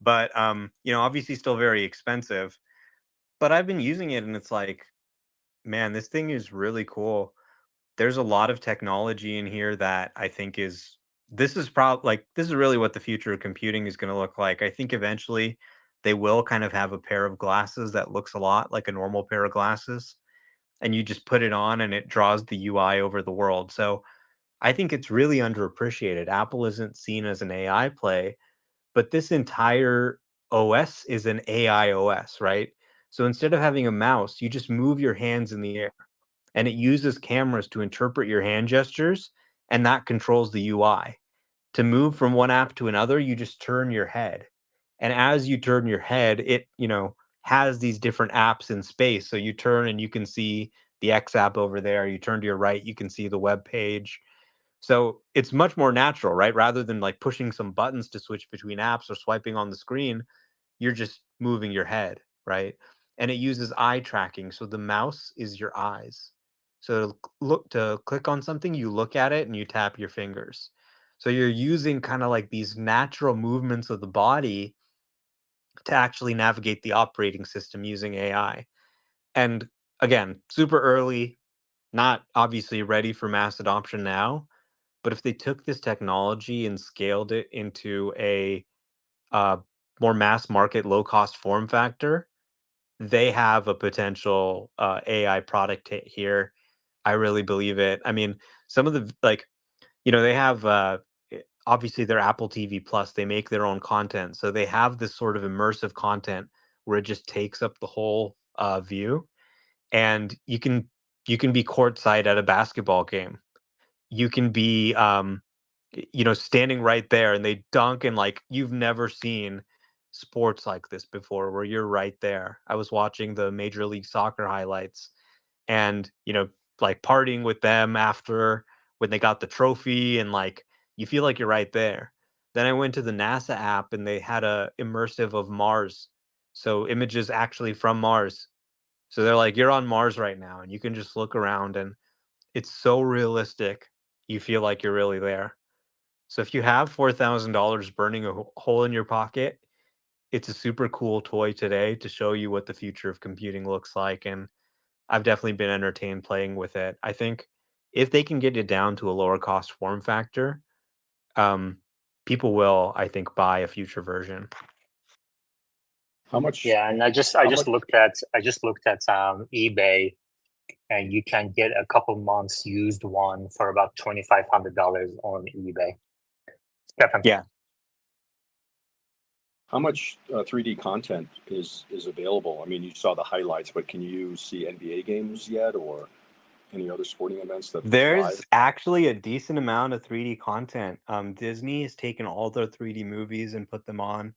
[SPEAKER 1] But obviously still very expensive. But I've been using it, and it's like, man, this thing is really cool. There's a lot of technology in here that I think this is really what the future of computing is going to look like. I think eventually they will kind of have a pair of glasses that looks a lot like a normal pair of glasses, and you just put it on and it draws the UI over the world. So I think it's really underappreciated. Apple isn't seen as an AI play, but this entire OS is an AI OS, right? So instead of having a mouse, you just move your hands in the air, and it uses cameras to interpret your hand gestures, and that controls the UI. To move from one app to another, you just turn your head. And as you turn your head, it, has these different apps in space. So you turn and you can see the X app over there. You turn to your right, you can see the web page. So it's much more natural, right? Rather than like pushing some buttons to switch between apps or swiping on the screen, you're just moving your head, right? And it uses eye tracking. So the mouse is your eyes. So to click on something, you look at it and you tap your fingers. So you're using kind of like these natural movements of the body to actually navigate the operating system using AI. And again, super early, not obviously ready for mass adoption now, but if they took this technology and scaled it into a uh, more mass market, low cost form factor, they have a potential AI product here. I really believe it. I mean, some of the they have obviously their Apple TV Plus. They make their own content, so they have this sort of immersive content where it just takes up the whole view, and you can be courtside at a basketball game. You can be standing right there, and they dunk, and like you've never seen sports like this before where you're right there. I was watching the Major League Soccer highlights, and like partying with them after when they got the trophy, and like you feel like you're right there. Then I went to the NASA app, and they had a immersive of Mars, so images actually from Mars. So they're like, you're on Mars right now, and you can just look around, and it's so realistic. You feel like you're really there. So if you have $4,000 burning a hole in your pocket, it's a super cool toy today to show you what the future of computing looks like. And I've definitely been entertained playing with it. I think if they can get it down to a lower cost form factor, um, people will, I think, buy a future version.
[SPEAKER 9] How much?
[SPEAKER 3] Yeah, and I
[SPEAKER 9] How
[SPEAKER 3] just
[SPEAKER 9] much?
[SPEAKER 3] looked at eBay, and you can get a couple months used one for about $2,500 on eBay. Stefan.
[SPEAKER 1] Yeah.
[SPEAKER 9] How much 3D content is available? I mean, you saw the highlights, but can you see NBA games yet, or any other sporting events that
[SPEAKER 1] There's
[SPEAKER 9] live?
[SPEAKER 1] actually a decent amount of 3D content. Disney has taken all their 3D movies and put them on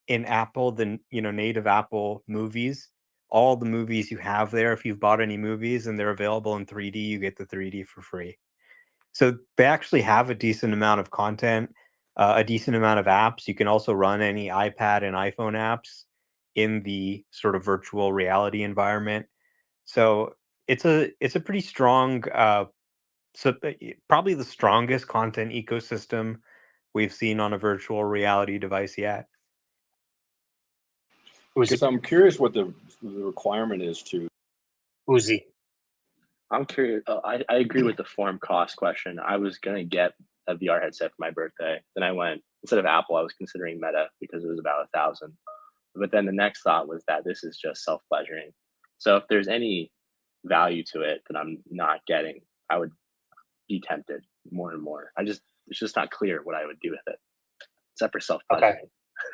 [SPEAKER 1] in Apple, native Apple movies. All the movies you have there, if you've bought any movies and they're available in 3D, you get the 3D for free. So they actually have a decent amount of content, a decent amount of apps. You can also run any iPad and iPhone apps in the sort of virtual reality environment. So it's a pretty strong, probably the strongest content ecosystem we've seen on a virtual reality device yet.
[SPEAKER 9] Because I'm curious what the requirement is to.
[SPEAKER 3] Uzi.
[SPEAKER 10] I'm curious. I agree with the form cost question. I was gonna get a VR headset for my birthday. Then I went instead of Apple. I was considering Meta because it was about 1,000. But then the next thought was that this is just self pleasuring. So if there's any value to it that I'm not getting, I would be tempted more and more. It's just not clear what I would do with it, except for self
[SPEAKER 3] Okay.
[SPEAKER 10] pleasuring.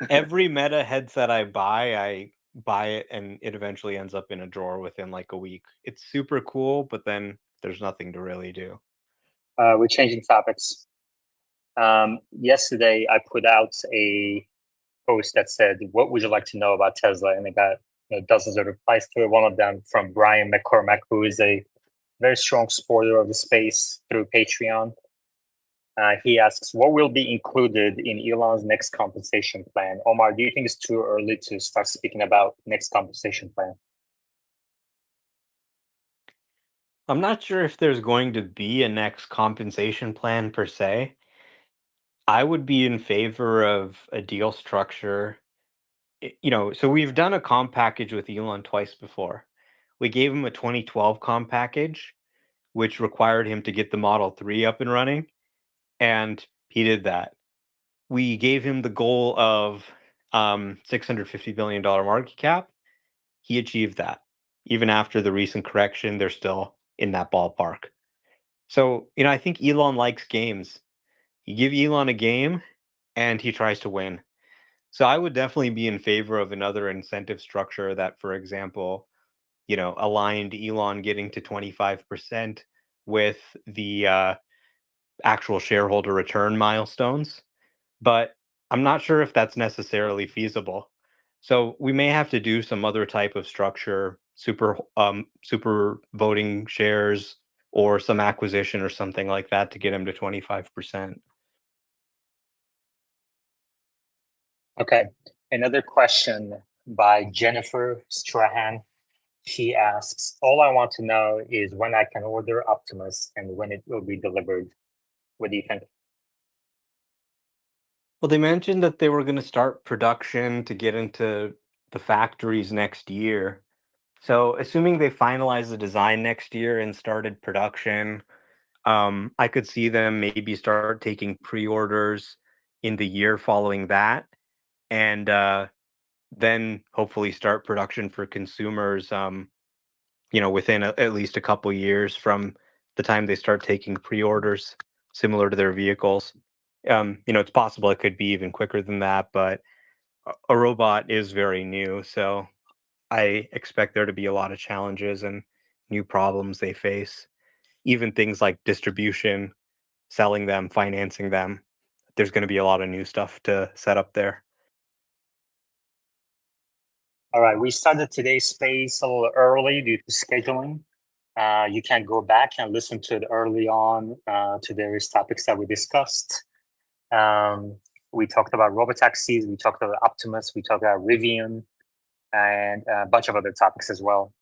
[SPEAKER 1] Every Meta headset I buy, I buy it and it eventually ends up in a drawer within like a week. It's super cool, but then there's nothing to really do.
[SPEAKER 3] We're changing topics. Yesterday, I put out a post that said, "What would you like to know about Tesla?" And I got dozens of replies to it. One of them from Brian McCormack, who is a very strong supporter of the space through Patreon. He asks, "What will be included in Elon's next compensation plan?" Omar, do you think it's too early to start speaking about next compensation plan?
[SPEAKER 1] I'm not sure if there's going to be a next compensation plan per se. I would be in favor of a deal structure. So we've done a comp package with Elon twice before. We gave him a 2012 comp package, which required him to get the Model 3 up and running, and he did that. We gave him the goal of $650 billion market cap. He achieved that. Even after the recent correction, they're still in that ballpark. So, I think Elon likes games. You give Elon a game and he tries to win. So I would definitely be in favor of another incentive structure that, for example, aligned Elon getting to 25% with the actual shareholder return milestones. But I'm not sure if that's necessarily feasible. So we may have to do some other type of structure, super voting shares or some acquisition or something like that to get him to 25%.
[SPEAKER 3] Okay. Another question by Jennifer Strahan. She asks, "All I want to know is when I can order Optimus and when it will be delivered." What do you think?
[SPEAKER 1] Well, they mentioned that they were going to start production to get into the factories next year. So, assuming they finalize the design next year and started production, I could see them maybe start taking pre-orders in the year following that, and then hopefully start production for consumers. Within at least a couple years from the time they start taking pre-orders, similar to their vehicles. It's possible it could be even quicker than that, but a robot is very new, so I expect there to be a lot of challenges and new problems they face. Even things like distribution, selling them, financing them. There's going to be a lot of new stuff to set up there.
[SPEAKER 3] All right, we started today's space a little early due to scheduling. You can go back and listen to it early on to various topics that we discussed. We talked about robotaxis, we talked about Optimus, we talked about Rivian, and a bunch of other topics as well.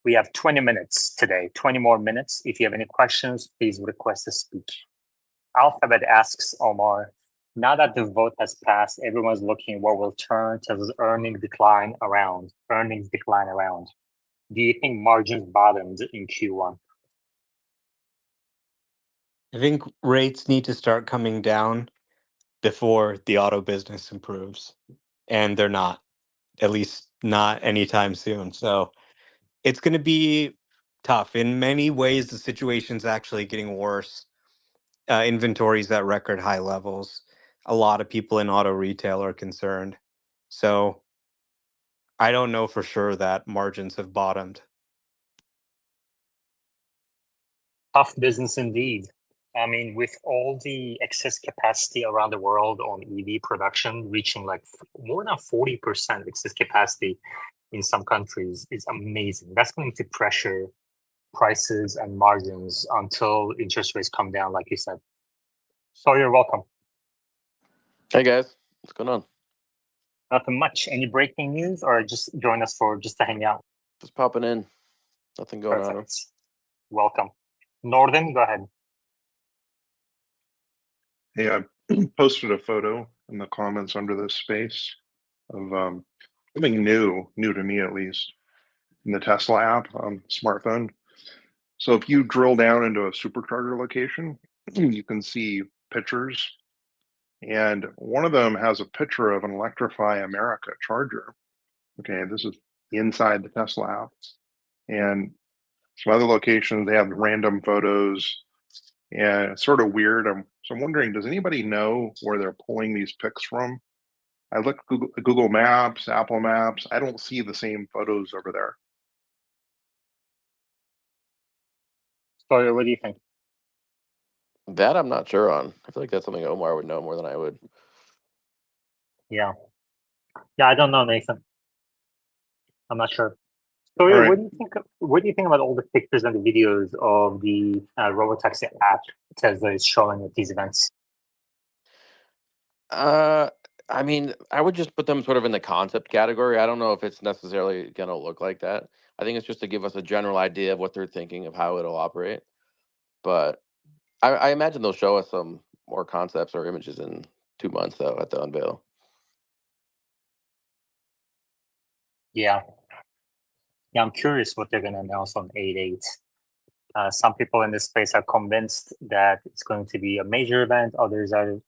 [SPEAKER 3] We have 20 minutes today, 20 more minutes. If you have any questions, please request to speak. Alphabet asks Omar, now that the vote has passed, everyone's looking what will turn Tesla's earnings decline around. Do you think margins bottomed in Q1?
[SPEAKER 1] I think rates need to start coming down before the auto business improves, and they're not, at least not anytime soon. So it's going to be tough. In many ways, the situation's actually getting worse. Inventory's at record high levels. A lot of people in auto retail are concerned. So I don't know for sure that margins have bottomed.
[SPEAKER 3] Tough business indeed. I mean, with all the excess capacity around the world on EV production reaching like more than 40% excess capacity in some countries is amazing. That's going to pressure prices and margins until interest rates come down, like you said. So you're welcome.
[SPEAKER 12] Hey guys, what's going on?
[SPEAKER 3] Nothing much. Any breaking news, or just join us for just to hang out?
[SPEAKER 12] Just popping in. Nothing going on.
[SPEAKER 3] Perfect. Welcome. Northern, go ahead.
[SPEAKER 13] Hey, I posted a photo in the comments under this space of something new to me at least, in the Tesla app on smartphone. So if you drill down into a supercharger location, you can see pictures, and one of them has a picture of an Electrify America charger. Okay, this is inside the Tesla app, and some other locations they have random photos, and it's sort of weird. So I'm wondering, does anybody know where they're pulling these pics from? I look at Google Maps, Apple Maps. I don't see the same photos over there.
[SPEAKER 3] Sawyer, what do you think?
[SPEAKER 12] That I'm not sure on. I feel like that's something Omar would know more than I would.
[SPEAKER 3] Yeah. Yeah, I don't know, Nathan. I'm not sure.
[SPEAKER 13] All
[SPEAKER 3] Sawyer,
[SPEAKER 13] right.
[SPEAKER 3] what do you think about all the pictures and the videos of the Robotaxi app Tesla is showing at these events?
[SPEAKER 12] I mean, I would just put them sort of in the concept category. I don't know if it's necessarily going to look like that. I think it's just to give us a general idea of what they're thinking of how it'll operate. But I imagine they'll show us some more concepts or images in 2 months, though, at the unveil.
[SPEAKER 3] Yeah. Yeah, I'm curious what they're going to announce on 8/8. Some people in this space are convinced that it's going to be a major event. Others are,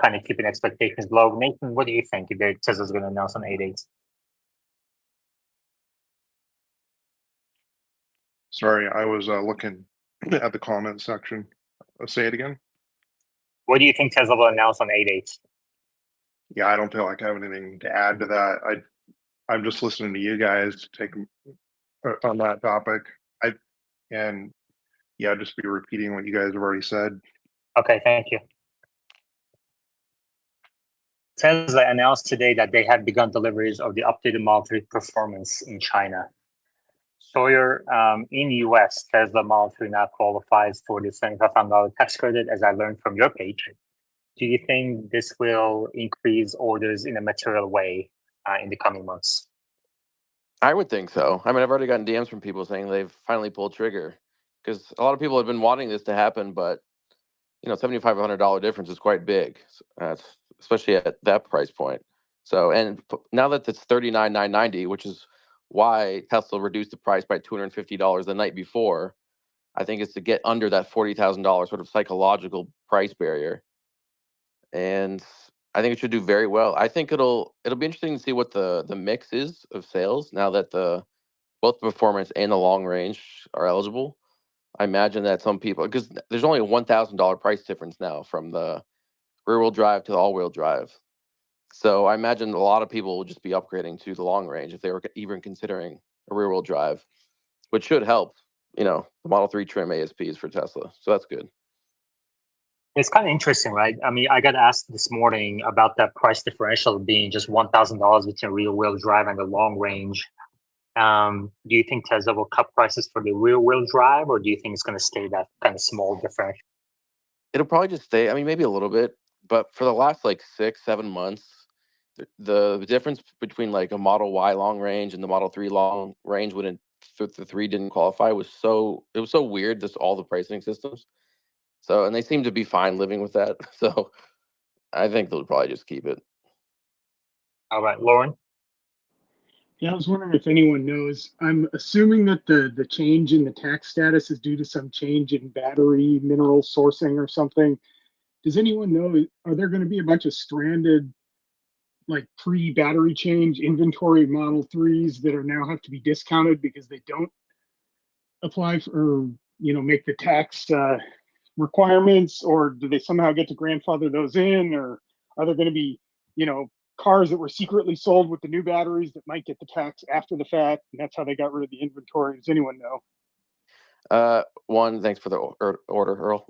[SPEAKER 3] kind of keeping expectations low. Nathan, what do you think if Tesla's going to announce on 8/8?
[SPEAKER 13] Sorry, I was looking at the comment section. Say it again.
[SPEAKER 3] What do you think Tesla will announce on 8/8?
[SPEAKER 13] Yeah, I don't feel like I have anything to add to that. I'm just listening to you guys to take on that topic. And yeah, just be repeating what you guys have already said.
[SPEAKER 3] Okay, thank you. Tesla announced today that they have begun deliveries of the updated Model 3 Performance in China. Sawyer, in the US, Tesla Model 3 now qualifies for the $7,500 tax credit, as I learned from your page. Do you think this will increase orders in a material way in the coming months?
[SPEAKER 12] I would think so. I mean, I've already gotten DMs from people saying they've finally pulled trigger because a lot of people have been wanting this to happen, but $7,500 difference is quite big, especially at that price point. So, and now that it's $39,990, which is why Tesla reduced the price by $250 the night before, I think it's to get under that $40,000 sort of psychological price barrier, and I think it should do very well. I think it'll be interesting to see what the mix is of sales now that the both performance and the long range are eligible. I imagine that some people, because there's only a $1,000 price difference now from the rear wheel drive to the all wheel drive. So I imagine a lot of people will just be upgrading to the long range if they were even considering a rear wheel drive, which should help, the Model 3 trim ASPs for Tesla. So that's good.
[SPEAKER 3] It's kind of interesting, right? I mean, I got asked this morning about that price differential being just $1,000 between rear wheel drive and the long range. Do you think Tesla will cut prices for the rear wheel drive, or do you think it's going to stay that kind of small differential?
[SPEAKER 12] It'll probably just stay. I mean, maybe a little bit, but for the last like 6, 7 months, the difference between like a Model Y long range and the Model 3 long range when the three didn't qualify was so weird. Just all the pricing systems. So, and they seem to be fine living with that. So, I think they'll probably just keep it.
[SPEAKER 3] All right, Lauren.
[SPEAKER 14] Yeah, I was wondering if anyone knows. I'm assuming that the change in the tax status is due to some change in battery mineral sourcing or something. Does anyone know? Are there going to be a bunch of stranded, like pre-battery change inventory Model 3s that are now have to be discounted because they don't apply for, or, make the tax requirements, or do they somehow get to grandfather those in, or are there going to be, cars that were secretly sold with the new batteries that might get the tax after the fact, and that's how they got rid of the inventory? Does anyone know?
[SPEAKER 12] One, thanks for the order, Earl.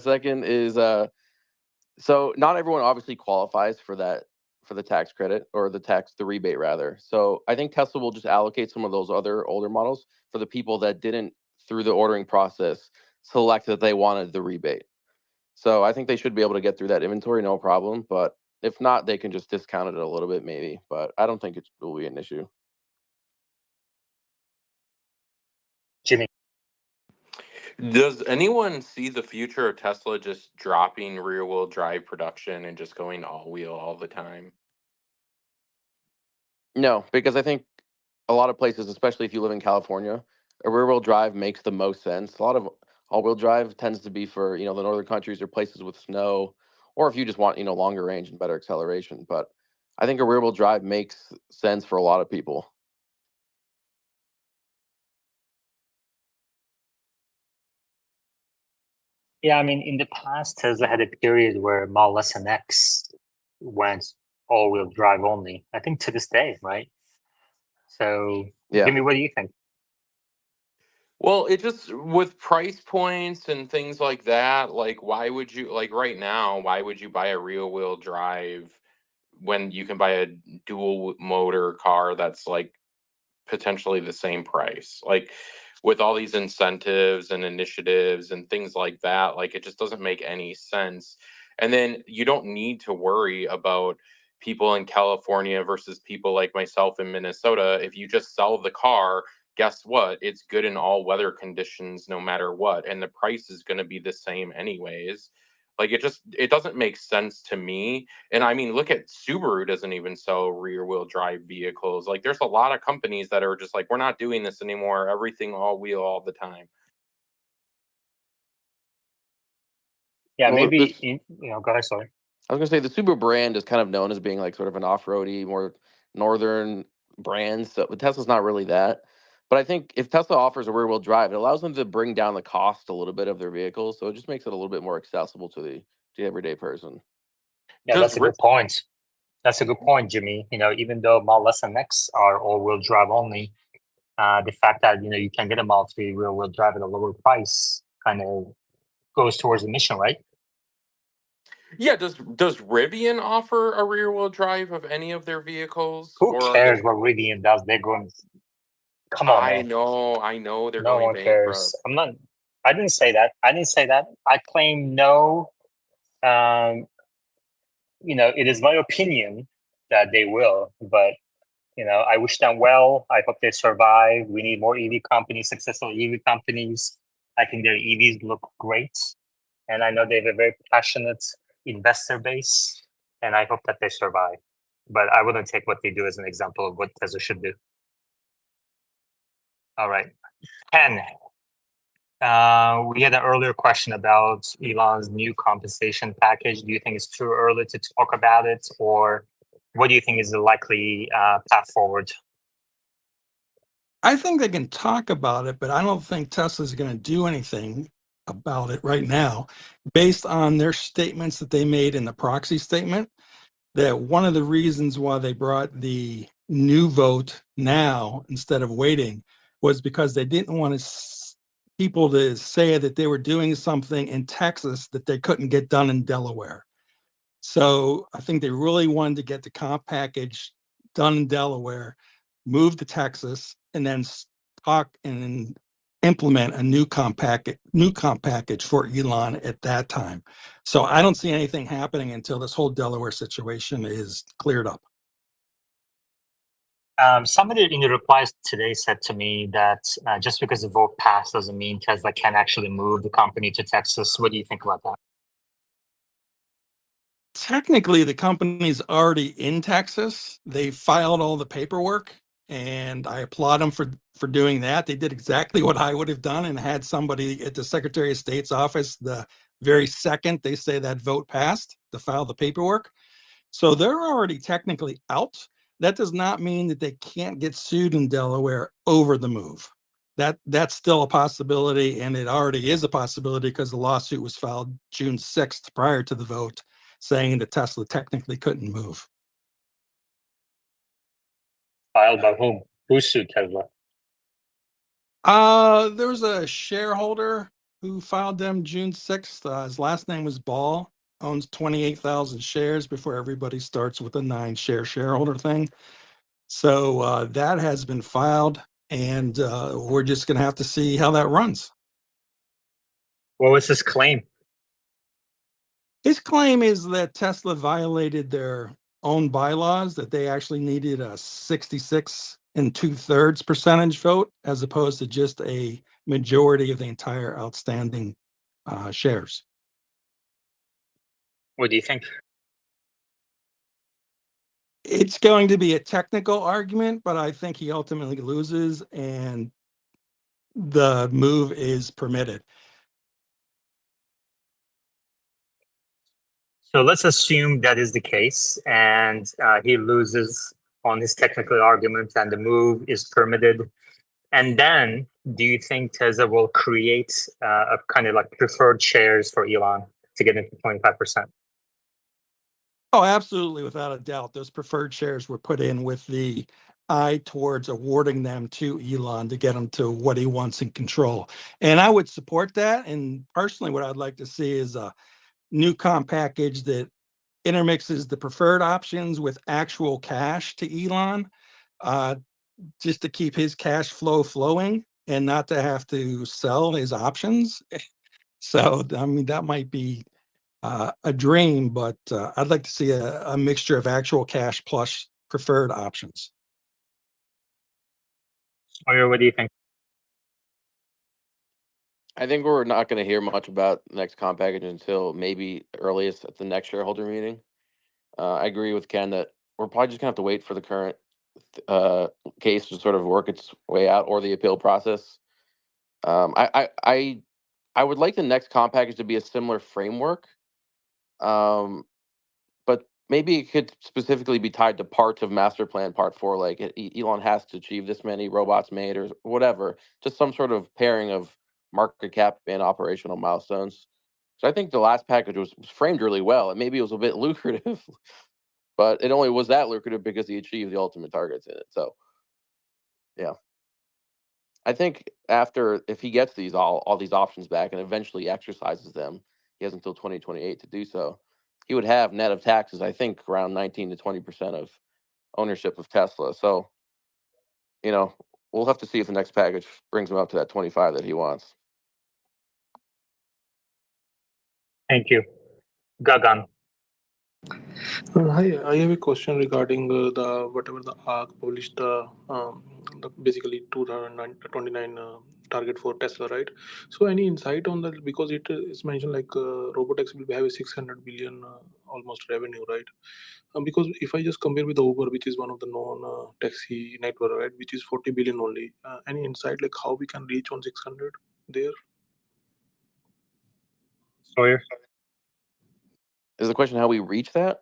[SPEAKER 12] Second is so not everyone obviously qualifies for the tax credit or the rebate rather. So I think Tesla will just allocate some of those other older models for the people that didn't through the ordering process select that they wanted the rebate. So I think they should be able to get through that inventory no problem. But if not, they can just discount it a little bit maybe. But I don't think it will be an issue.
[SPEAKER 3] Jimmy.
[SPEAKER 15] Does anyone see the future of Tesla just dropping rear wheel drive production and just going all wheel all the time?
[SPEAKER 12] No, because I think a lot of places, especially if you live in California, a rear-wheel drive makes the most sense. A lot of all-wheel drive tends to be for, the northern countries or places with snow, or if you just want, longer range and better acceleration. But I think a rear-wheel drive makes sense for a lot of people.
[SPEAKER 3] Yeah, I mean, in the past, Tesla had a period where Model S and X went all-wheel drive only. I think to this day, right? So,
[SPEAKER 12] Yeah.
[SPEAKER 3] Jimmy, what do you think?
[SPEAKER 15] Well, it just with price points and things like that, like why would you like right now, why would you buy a rear wheel drive when you can buy a dual motor car that's like potentially the same price? Like with all these incentives and initiatives and things like that, like it just doesn't make any sense. And then you don't need to worry about people in California versus people like myself in Minnesota. If you just sell the car, guess what? It's good in all weather conditions no matter what, and the price is going to be the same anyways. Like it doesn't make sense to me. And I mean, look at Subaru doesn't even sell rear wheel drive vehicles. Like there's a lot of companies that are just like, we're not doing this anymore. Everything all wheel all the time.
[SPEAKER 3] Yeah,
[SPEAKER 12] Well,
[SPEAKER 3] maybe
[SPEAKER 12] this
[SPEAKER 3] go ahead, sorry.
[SPEAKER 12] I was gonna say the Subaru brand is kind of known as being like sort of an off-roady, more northern brand. So but Tesla's not really that. But I think if Tesla offers a rear-wheel drive, it allows them to bring down the cost a little bit of their vehicles. So it just makes it a little bit more accessible to the everyday person.
[SPEAKER 3] Yeah,
[SPEAKER 15] Does
[SPEAKER 3] that's a
[SPEAKER 15] Ri-
[SPEAKER 3] good point. That's a good point, Jimmy. Even though Model S and X are all-wheel drive only, the fact that you can get a Model 3 rear-wheel drive at a lower price kind of goes towards the mission, right?
[SPEAKER 15] yeah, does Rivian offer a rear wheel drive of any of their vehicles,
[SPEAKER 3] Who
[SPEAKER 15] or are
[SPEAKER 3] cares
[SPEAKER 15] they?
[SPEAKER 3] what Rivian does? They're going. Come on, man.
[SPEAKER 15] I know they're
[SPEAKER 3] No
[SPEAKER 15] going
[SPEAKER 3] one cares.
[SPEAKER 15] bankrupt.
[SPEAKER 3] I'm not. I didn't say that. I didn't say that. I claim no. Um, it is my opinion that they will, but I wish them well. I hope they survive. We need more EV companies, successful EV companies. I think their EVs look great, and I know they have a very passionate investor base, and I hope that they survive. But I wouldn't take what they do as an example of what Tesla should do. All right, 10. We had an earlier question about Elon's new compensation package. Do you think it's too early to talk about it, or what do you think is the likely path forward?
[SPEAKER 16] I think they can talk about it, but I don't think Tesla's going to do anything about it right now, based on their statements that they made in the proxy statement. That one of the reasons why they brought the new vote now instead of waiting was because they didn't want people to say that they were doing something in Texas that they couldn't get done in Delaware. So I think they really wanted to get the comp package done in Delaware, move to Texas, and then talk and implement a new comp package for Elon at that time. So I don't see anything happening until this whole Delaware situation is cleared up.
[SPEAKER 3] Somebody in the replies today said to me that just because the vote passed doesn't mean Tesla can actually move the company to Texas. What do you think about that?
[SPEAKER 16] Technically, the company's already in Texas. They filed all the paperwork, and I applaud them for doing that. They did exactly what I would have done and had somebody at the Secretary of State's office the very second they say that vote passed to file the paperwork. So they're already technically out. That does not mean that they can't get sued in Delaware over the move. That's still a possibility, and it already is a possibility because the lawsuit was filed June 6th prior to the vote, saying that Tesla technically couldn't move.
[SPEAKER 3] Filed by whom? Who sued Tesla?
[SPEAKER 16] There was a shareholder who filed them June 6th. His last name was Ball, owns 28,000 shares before everybody starts with a 9-share shareholder thing. So that has been filed, and we're just going to have to see how that runs.
[SPEAKER 3] What was his claim?
[SPEAKER 16] His claim is that Tesla violated their own bylaws, that they actually needed a 66 2/3% vote as opposed to just a majority of the entire outstanding shares.
[SPEAKER 3] What do you think?
[SPEAKER 16] It's going to be a technical argument, but I think he ultimately loses and the move is permitted.
[SPEAKER 3] So let's assume that is the case, and he loses on his technical argument, and the move is permitted. And then, do you think Tesla will create a kind of like preferred shares for Elon to get into 25%?
[SPEAKER 16] Oh, absolutely, without a doubt. Those preferred shares were put in with the eye towards awarding them to Elon to get him to what he wants in control. And I would support that. And personally, what I'd like to see is a new comp package that intermixes the preferred options with actual cash to Elon, uh, just to keep his cash flow flowing and not to have to sell his options. So, I mean, that might be a dream, but I'd like to see a mixture of actual cash plus preferred options.
[SPEAKER 3] Sawyer, what do you think?
[SPEAKER 12] I think we're not going to hear much about the next comp package until maybe earliest at the next shareholder meeting. I agree with Ken that we're probably just going to have to wait for the current uh, case to sort of work its way out, or the appeal process. I would like the next comp package to be a similar framework, um, but maybe it could specifically be tied to parts of Master Plan Part 4, like Elon has to achieve this many robots made or whatever, just some sort of pairing of market cap and operational milestones. So I think the last package was framed really well, and maybe it was a bit lucrative, but it only was that lucrative because he achieved the ultimate targets in it. So yeah, I think after, if he gets these all these options back and eventually exercises them, he has until 2028 to do so. He would have net of taxes, I think, around 19 to 20% of ownership of Tesla. So, we'll have to see if the next package brings him up to that 25 that he wants.
[SPEAKER 3] Thank you. Gagan.
[SPEAKER 17] Hi, I have a question regarding the whatever the ARC published the basically 2029 target for Tesla, right? So any insight on that, because it is mentioned like robotaxi will have a 600 billion almost revenue, right? Because if I just compare with the Uber, which is one of the known taxi network, right, which is 40 billion only. Any insight like how we can reach on 600 there?
[SPEAKER 3] Sawyer.
[SPEAKER 12] Is the question how we reach that?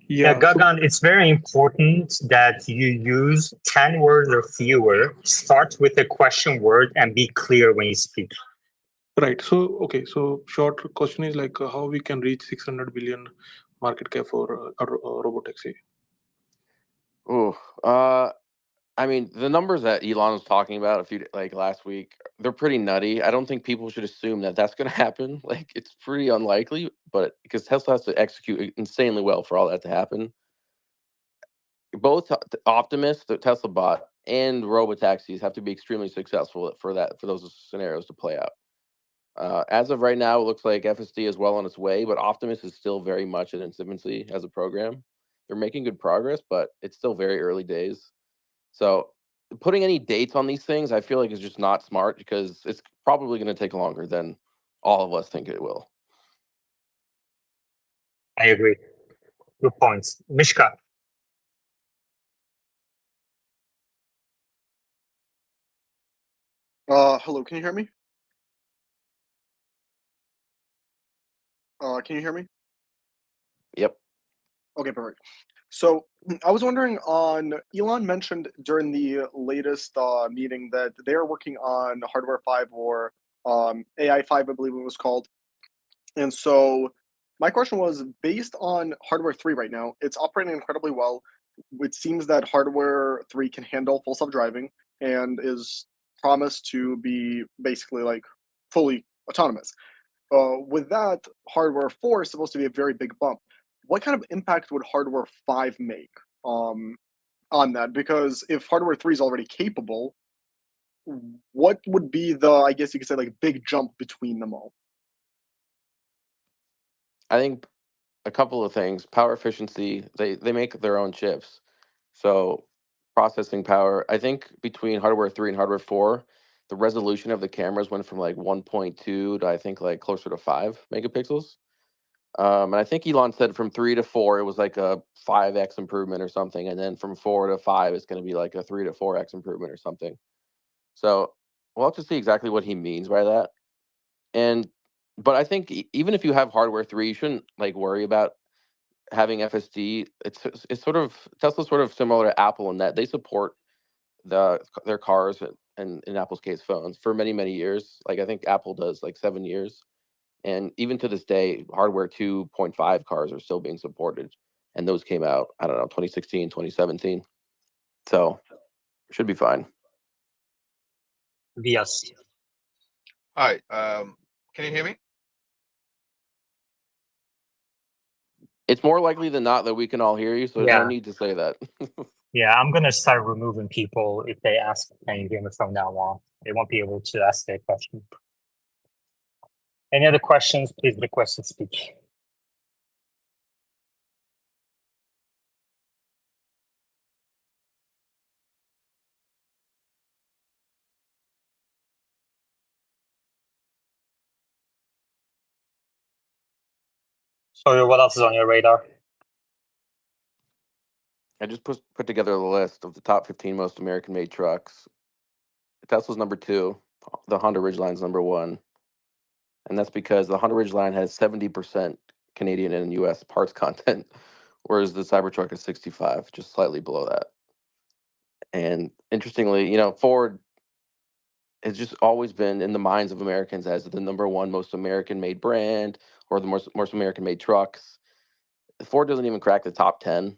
[SPEAKER 3] Yeah,
[SPEAKER 17] Yeah, so
[SPEAKER 3] Gagan, it's very important that you use 10 words or fewer. Start with a question word and be clear when you speak.
[SPEAKER 17] right. So okay. So short question is like how we can reach 600 billion market cap for robotaxi.
[SPEAKER 12] Oh, I mean, the numbers that Elon was talking about like last week, they're pretty nutty. I don't think people should assume that that's going to happen. Like, it's pretty unlikely, but because Tesla has to execute insanely well for all that to happen. Both Optimus, the Tesla bot, and robotaxis have to be extremely successful for those scenarios to play out. As of right now, it looks like FSD is well on its way, but Optimus is still very much in its infancy as a program. They're making good progress, but it's still very early days. So putting any dates on these things, I feel like is just not smart because it's probably going to take longer than all of us think it will.
[SPEAKER 3] I agree. Good points. Mishka.
[SPEAKER 18] Hello, can you hear me? Can you hear me?
[SPEAKER 12] Yep.
[SPEAKER 18] Okay, perfect. So I was wondering on Elon mentioned during the latest meeting that they are working on hardware 5 or AI 5, I believe it was called. And so my question was based on hardware 3 right now, it's operating incredibly well. It seems that hardware 3 can handle full self driving and is promised to be basically like fully autonomous. With that, hardware 4 is supposed to be a very big bump. What kind of impact would hardware 5 make on that? Because if hardware 3 is already capable, what would be the, I guess you could say, like big jump between them all?
[SPEAKER 12] I think a couple of things. Power efficiency, they make their own chips. So processing power, I think between hardware 3 and hardware 4, the resolution of the cameras went from like 1.2 to I think like closer to 5 megapixels. And I think Elon said from 3 to 4, it was like a 5x improvement or something. And then from 4 to 5, it's going to be like a 3 to 4x improvement or something. So we'll have to see exactly what he means by that. But I think even if you have hardware 3, you shouldn't like worry about having FSD. It's sort of Tesla's sort of similar to Apple in that they support their cars and in Apple's case phones for many years. Like I think Apple does like 7 years. And even to this day, hardware 2.5 cars are still being supported. And those came out, I don't know, 2016, 2017. So should be fine.
[SPEAKER 3] Vias.
[SPEAKER 19] Hi, can you hear me?
[SPEAKER 12] It's more likely than not that we can all hear you, so no
[SPEAKER 3] Yeah.
[SPEAKER 12] need to say that.
[SPEAKER 3] Yeah, I'm gonna start removing people if they ask, can you hear me from now on? They won't be able to ask their question. Any other questions, please request to speak. So what else is on your radar?
[SPEAKER 12] I just put together the list of the top 15 most American-made trucks. Tesla's number 2, the Honda Ridgeline's number 1, and that's because the Honda Ridgeline has 70% Canadian and U.S. parts content, whereas the Cybertruck is 65, just slightly below that. And interestingly, Ford has just always been in the minds of Americans as the number 1 most American-made brand or the most American-made trucks. Ford doesn't even crack the top 10.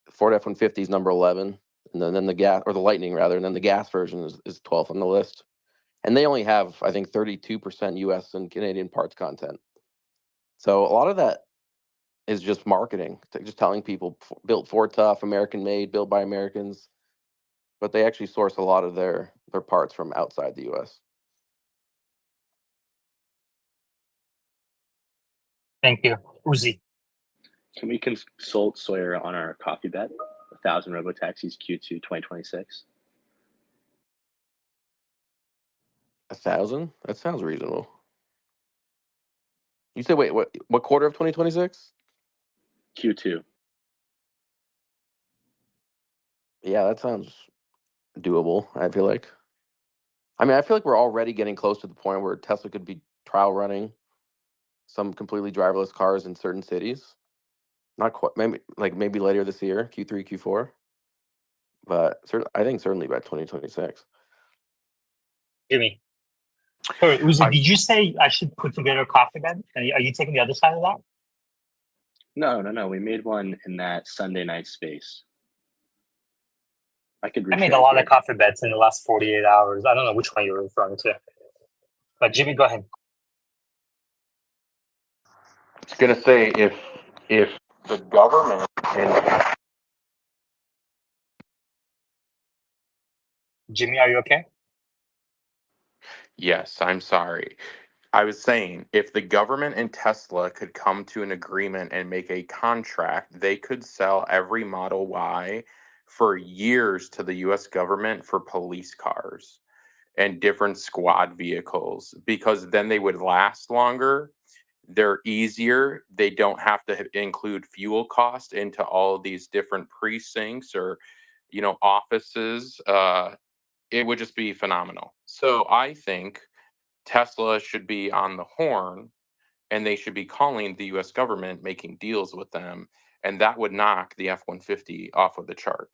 [SPEAKER 12] Ford F-150 is number 11, and then the gas, or the Lightning rather, and then the gas version is 12th on the list. And they only have, I think, 32% U.S. and Canadian parts content. So a lot of that is just marketing, just telling people built Ford tough, American made, built by Americans. But they actually source a lot of their parts from outside the U.S.
[SPEAKER 3] Thank you. Uzi.
[SPEAKER 10] Can we consult Sawyer on our coffee bet? 1,000 robo taxis Q2 2026.
[SPEAKER 12] 1,000? That sounds reasonable. You say, wait, what quarter of 2026?
[SPEAKER 10] Q2.
[SPEAKER 12] Yeah, that sounds doable, I feel like. I mean, I feel like we're already getting close to the point where Tesla could be trial running some completely driverless cars in certain cities. Not quite, maybe later this year, Q3, Q4. But I think certainly by 2026.
[SPEAKER 3] Jimmy. Sorry, Uzi,
[SPEAKER 15] I'm
[SPEAKER 3] did you say I should put together a coffee bed? Are you taking the other side of that?
[SPEAKER 10] No. We made one in that Sunday night space. I could
[SPEAKER 3] I made a lot
[SPEAKER 10] retransfer
[SPEAKER 3] of
[SPEAKER 10] it.
[SPEAKER 3] coffee bets in the last 48 hours. I don't know which one you're referring to. But Jimmy, go ahead.
[SPEAKER 15] I was gonna say if the government and
[SPEAKER 3] Jimmy, are you okay?
[SPEAKER 15] yes, I'm sorry. I was saying if the government and Tesla could come to an agreement and make a contract, they could sell every Model Y for years to the US government for police cars and different squad vehicles because then they would last longer. They're easier. They don't have to include fuel cost into all of these different precincts or, offices. It would just be phenomenal. So I think Tesla should be on the horn and they should be calling the US government, making deals with them. And that would knock the F-150 off of the chart.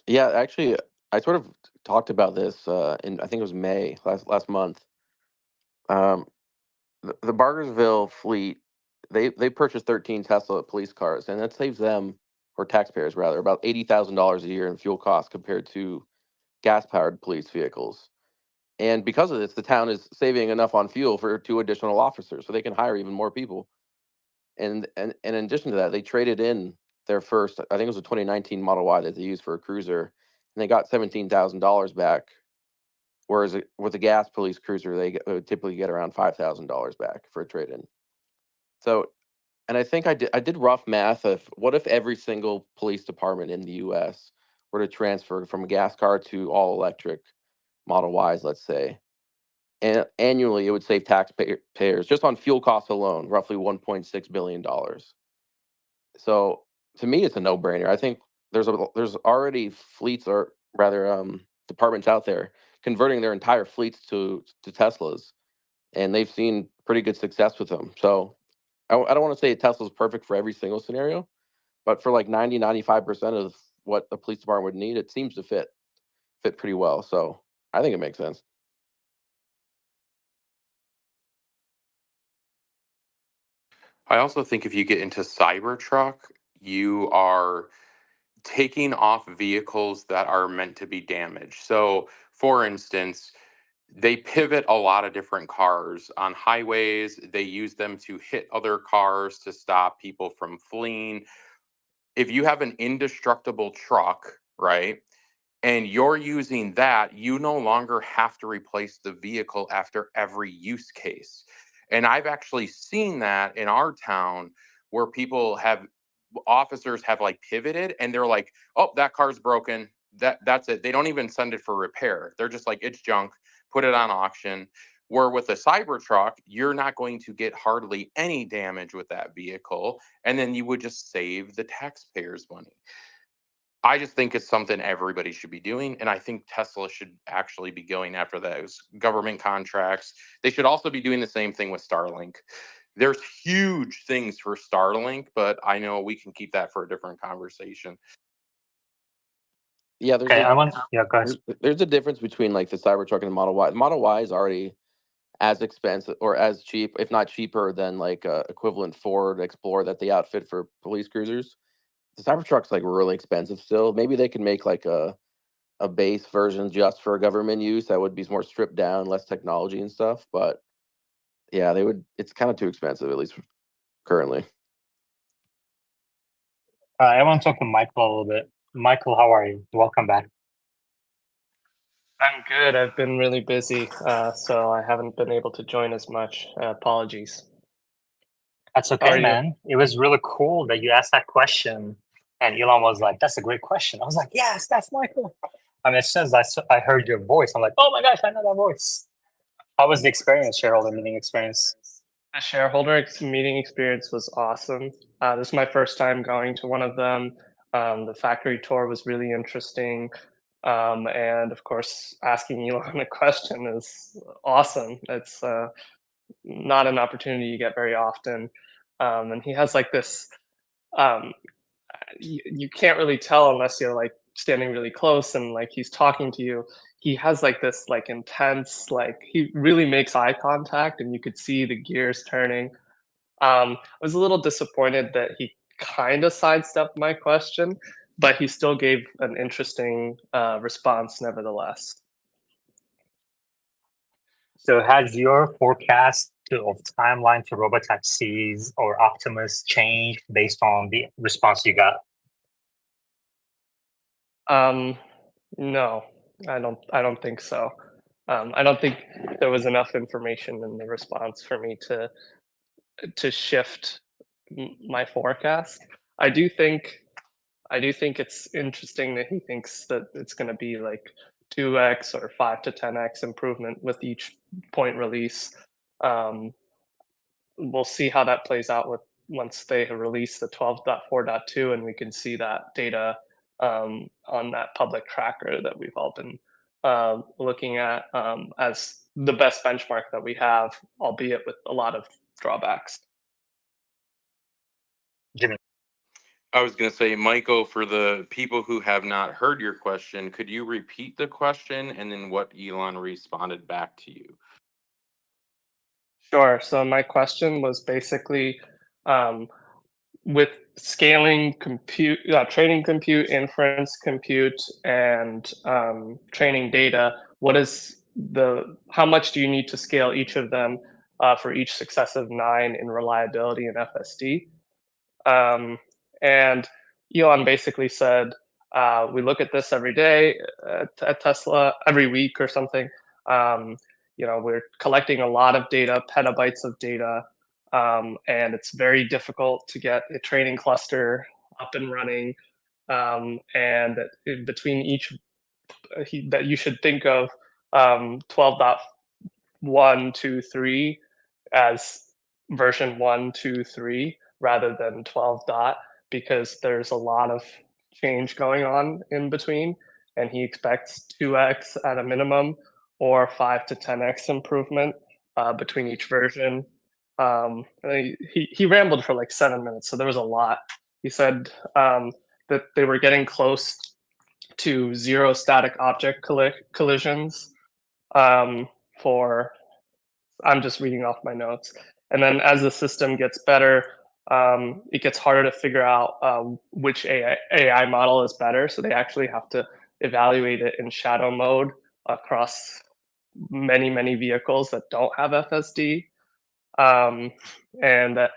[SPEAKER 12] Yeah, actually, I sort of talked about this in, I think it was May last month. Um, the Bargersville fleet, they purchased 13 Tesla police cars, and that saves them, or taxpayers rather, about $80,000 a year in fuel costs compared to gas-powered police vehicles. And because of this, the town is saving enough on fuel for 2 additional officers, so they can hire even more people. And in addition to that, they traded in their first, I think it was a 2019 Model Y that they used for a cruiser, and they got $17,000 back. Whereas with a gas police cruiser, they would typically get around $5,000 back for a trade-in. So, and I think I did rough math of what if every single police department in the U.S. were to transfer from a gas car to all electric Model Ys, let's say, and annually it would save taxpayers just on fuel costs alone, roughly $1.6 billion. So to me, it's a no-brainer. I think there's already fleets, or rather departments out there converting their entire fleets to Teslas, and they've seen pretty good success with them. So I don't want to say Tesla's perfect for every single scenario, but for like 95% of what the police department would need, it seems to fit pretty well. So I think it makes sense.
[SPEAKER 15] I also think if you get into Cybertruck, you are taking off vehicles that are meant to be damaged. So, for instance, they pivot a lot of different cars on highways. They use them to hit other cars to stop people from fleeing. If you have an indestructible truck, right, and you're using that, you no longer have to replace the vehicle after every use case. And I've actually seen that in our town where people have officers have like pivoted and they're like, "Oh, that car's broken. That's it." They don't even send it for repair. They're just like, "It's junk. Put it on auction." Where with a Cybertruck, you're not going to get hardly any damage with that vehicle, and then you would just save the taxpayers money. I just think it's something everybody should be doing, and I think Tesla should actually be going after those government contracts. They should also be doing the same thing with Starlink. There's huge things for Starlink, but I know we can keep that for a different conversation.
[SPEAKER 12] Yeah,
[SPEAKER 3] Okay, I want. Yeah, guys.
[SPEAKER 12] there's a difference between like the Cybertruck and the Model Y. The Model Y is already as expensive or as cheap, if not cheaper, than like a equivalent Ford Explorer that they outfit for police cruisers. The Cybertruck's like really expensive still. Maybe they can make like a base version just for government use that would be more stripped down, less technology and stuff. But yeah, they would. It's kind of too expensive, at least currently.
[SPEAKER 3] I want to talk to Michael a little bit. Michael, how are you? Welcome back.
[SPEAKER 20] I'm good. I've been really busy, so I haven't been able to join as much. Apologies.
[SPEAKER 3] That's
[SPEAKER 20] How are
[SPEAKER 3] okay,
[SPEAKER 20] you?
[SPEAKER 3] man. It was really cool that you asked that question, and Elon was like, "That's a great question." I was like, "Yes, that's Michael." I mean, as soon as I heard your voice, I'm like, "Oh my gosh, I know that voice." How was the experience, shareholder meeting experience?
[SPEAKER 20] The shareholder meeting experience was awesome. This is my first time going to one of them. The factory tour was really interesting. And of course, asking Elon a question is awesome. It's not an opportunity you get very often. And he has like this, um, you can't really tell unless you're like standing really close and like he's talking to you. He has like this like intense, like he really makes eye contact and you could see the gears turning. I was a little disappointed that he kind of sidestepped my question, but he still gave an interesting response nevertheless.
[SPEAKER 3] So, has your forecast of timeline to robotaxis or Optimus changed based on the response you got?
[SPEAKER 20] No, I don't think so. I don't think there was enough information in the response for me to shift my forecast. I do think I do think it's interesting that he thinks that it's going to be like 2x or 5 to 10x improvement with each point release. Um, we'll see how that plays out with once they release the 12.4.2 and we can see that data on that public tracker that we've all been looking at as the best benchmark that we have, albeit with a lot of drawbacks.
[SPEAKER 3] Jimmy.
[SPEAKER 15] I was going to say, Michael, for the people who have not heard your question, could you repeat the question and then what Elon responded back to you?
[SPEAKER 20] Sure. So my question was basically with scaling compute, training compute, inference compute, and training data, how much do you need to scale each of them for each successive 9 in reliability and FSD? And Elon basically said, we look at this every day at Tesla, every week or something. We're collecting a lot of data, petabytes of data, and it's very difficult to get a training cluster up and running. And that in between each, that you should think of 12.1, 2, 3 as version 1, 2, 3 rather than 12 dot because there's a lot of change going on in between, and he expects 2x at a minimum or 5 to 10x improvement between each version. He rambled for like 7 minutes, so there was a lot. He said that they were getting close to zero static object collisions for I'm just reading off my notes. And then as the system gets better, it gets harder to figure out which AI model is better. So they actually have to evaluate it in shadow mode across many vehicles that don't have FSD. And that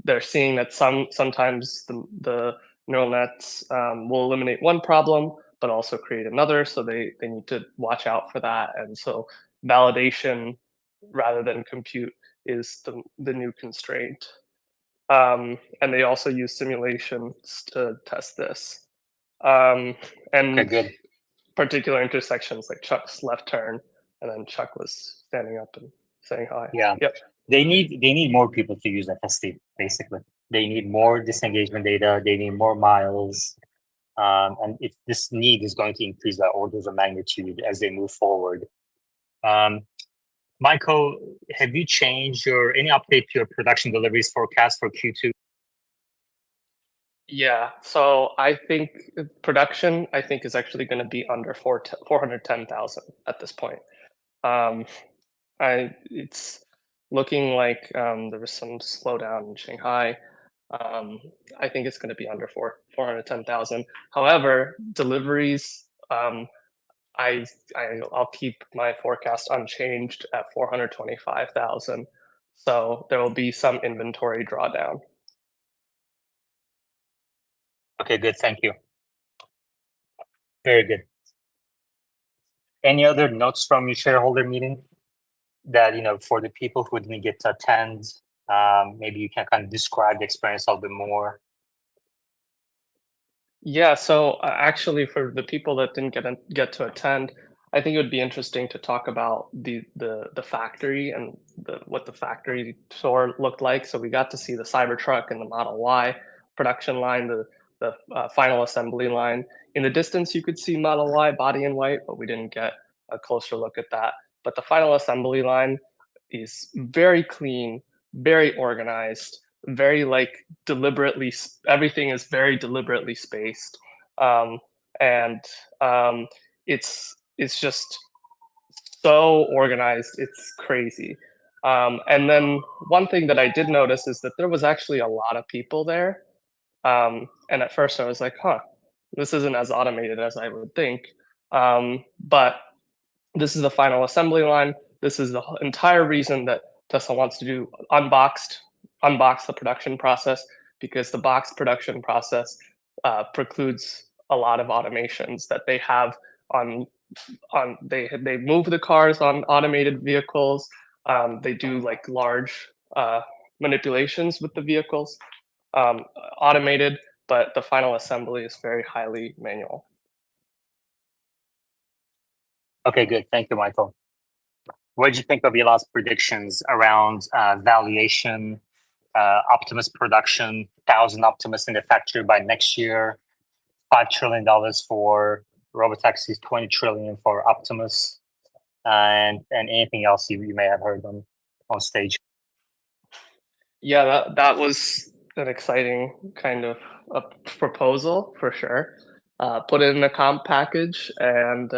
[SPEAKER 20] they're seeing that sometimes the neural nets will eliminate one problem, but also create another. So they need to watch out for that. And so validation rather than compute is the new constraint. And they also use simulations to test this.
[SPEAKER 3] Okay,
[SPEAKER 20] And
[SPEAKER 3] good.
[SPEAKER 20] particular intersections like Chuck's left turn, and then Chuck was standing up and saying hi.
[SPEAKER 3] Yeah.
[SPEAKER 20] Yep.
[SPEAKER 3] They need more people to use FSD, basically. They need more disengagement data, they need more miles. And this need is going to increase by orders of magnitude as they move forward. Michael, have you changed any update to your production deliveries forecast for Q2?
[SPEAKER 20] Yeah, so I think production, is actually going to be under 410,000 at this point. It's looking like there was some slowdown in Shanghai. I think it's going to be under 410,000. However, deliveries, I'll keep my forecast unchanged at 425,000. So there will be some inventory drawdown.
[SPEAKER 3] Okay, good. Thank you. Very good. Any other notes from your shareholder meeting that, for the people who didn't get to attend, maybe you can kind of describe the experience a little bit more?
[SPEAKER 20] Yeah, so actually, for the people that didn't get to attend, I think it would be interesting to talk about the factory and what the factory tour looked like. So we got to see the Cybertruck and the Model Y production line, the final assembly line. In the distance, you could see Model Y body in white, but we didn't get a closer look at that. But the final assembly line is very clean, very organized, very deliberately. Everything is very deliberately spaced, and it's just so organized. It's crazy. And then one thing that I did notice is that there was actually a lot of people there. And at first I was like, huh, this isn't as automated as I would think. But this is the final assembly line. This is the entire reason that Tesla wants to do unbox the production process, because the box production process precludes a lot of automations that they have they move the cars on automated vehicles. They do large manipulations with the vehicles, automated, but the final assembly is very highly manual.
[SPEAKER 3] Okay, good. Thank you, Michael. What did you think of Elon's predictions around valuation, Optimus production, 1,000 Optimus in the factory by next year, $5 trillion for robotaxis, $20 trillion for Optimus, and anything else you may have heard on stage?
[SPEAKER 20] Yeah, that was an exciting kind of a proposal for sure. Put it in a comp package and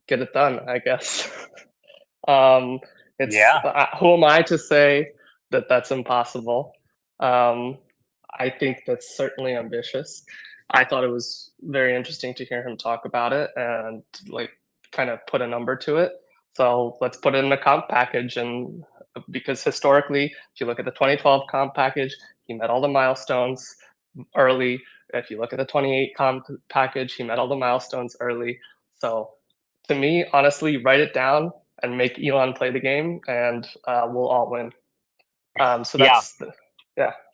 [SPEAKER 20] get it done, I guess. Who am I to say that that's impossible? I think that's certainly ambitious. I thought it was very interesting to hear him talk about it and kind of put a number to it. So let's put it in a comp package, and because historically, if you look at the 2012 comp package, he met all the milestones early. If you look at the 28 comp package, he met all the milestones early. So to me, honestly, write it down and make Elon play the game, and we'll all win. So that's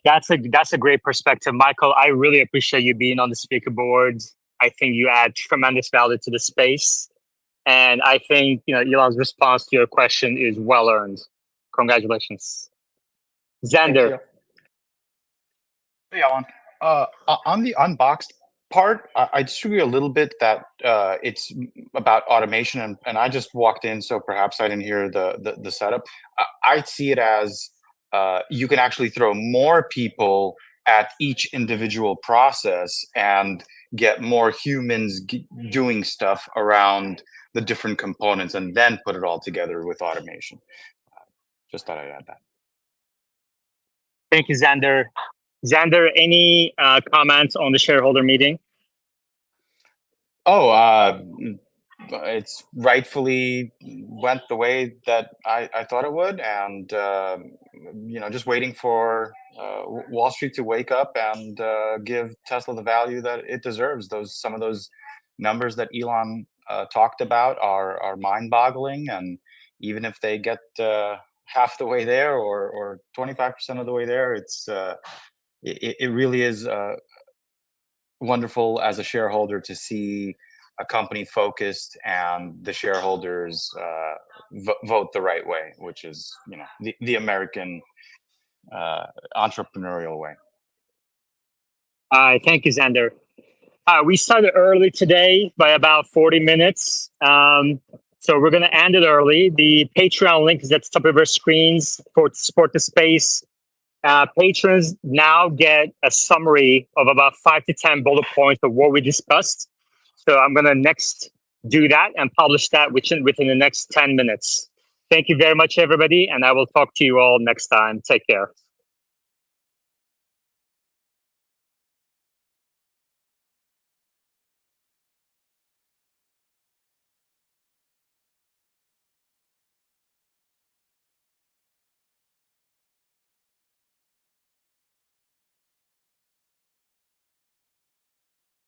[SPEAKER 3] That's a great perspective, Michael. I really appreciate you being on the speaker board. I think you add tremendous value to the space, and I think Elon's response to your question is well earned. Congratulations, Xander.
[SPEAKER 21] Hey, Alan. On the unboxed part, I disagree a little bit that it's about automation, and I just walked in, so perhaps I didn't hear the setup. I see it as you can actually throw more people at each individual process and get more humans doing stuff around the different components, and then put it all together with automation. Just thought I'd add that.
[SPEAKER 3] Thank you, Xander. Xander, any comments on the shareholder meeting?
[SPEAKER 21] Oh, it's rightfully went the way that I thought it would, and just waiting for Wall Street to wake up and give Tesla the value that it deserves. Some of those numbers that Elon talked about are mind-boggling, and even if they get half the way there or 25% of the way there, it really is wonderful as a shareholder to see a company focused and the shareholders vote the right way, which is the American entrepreneurial way.
[SPEAKER 3] Thank you, Xander. We started early today by about 40 minutes. So we're going to end it early. The Patreon link is at the top of our screens for support the space. Patrons now get a summary of about 5 to 10 bullet points of what we discussed. So I'm going to next do that and publish that within the next 10 minutes. Thank you very much, everybody. And I will talk to you all next time. Take care.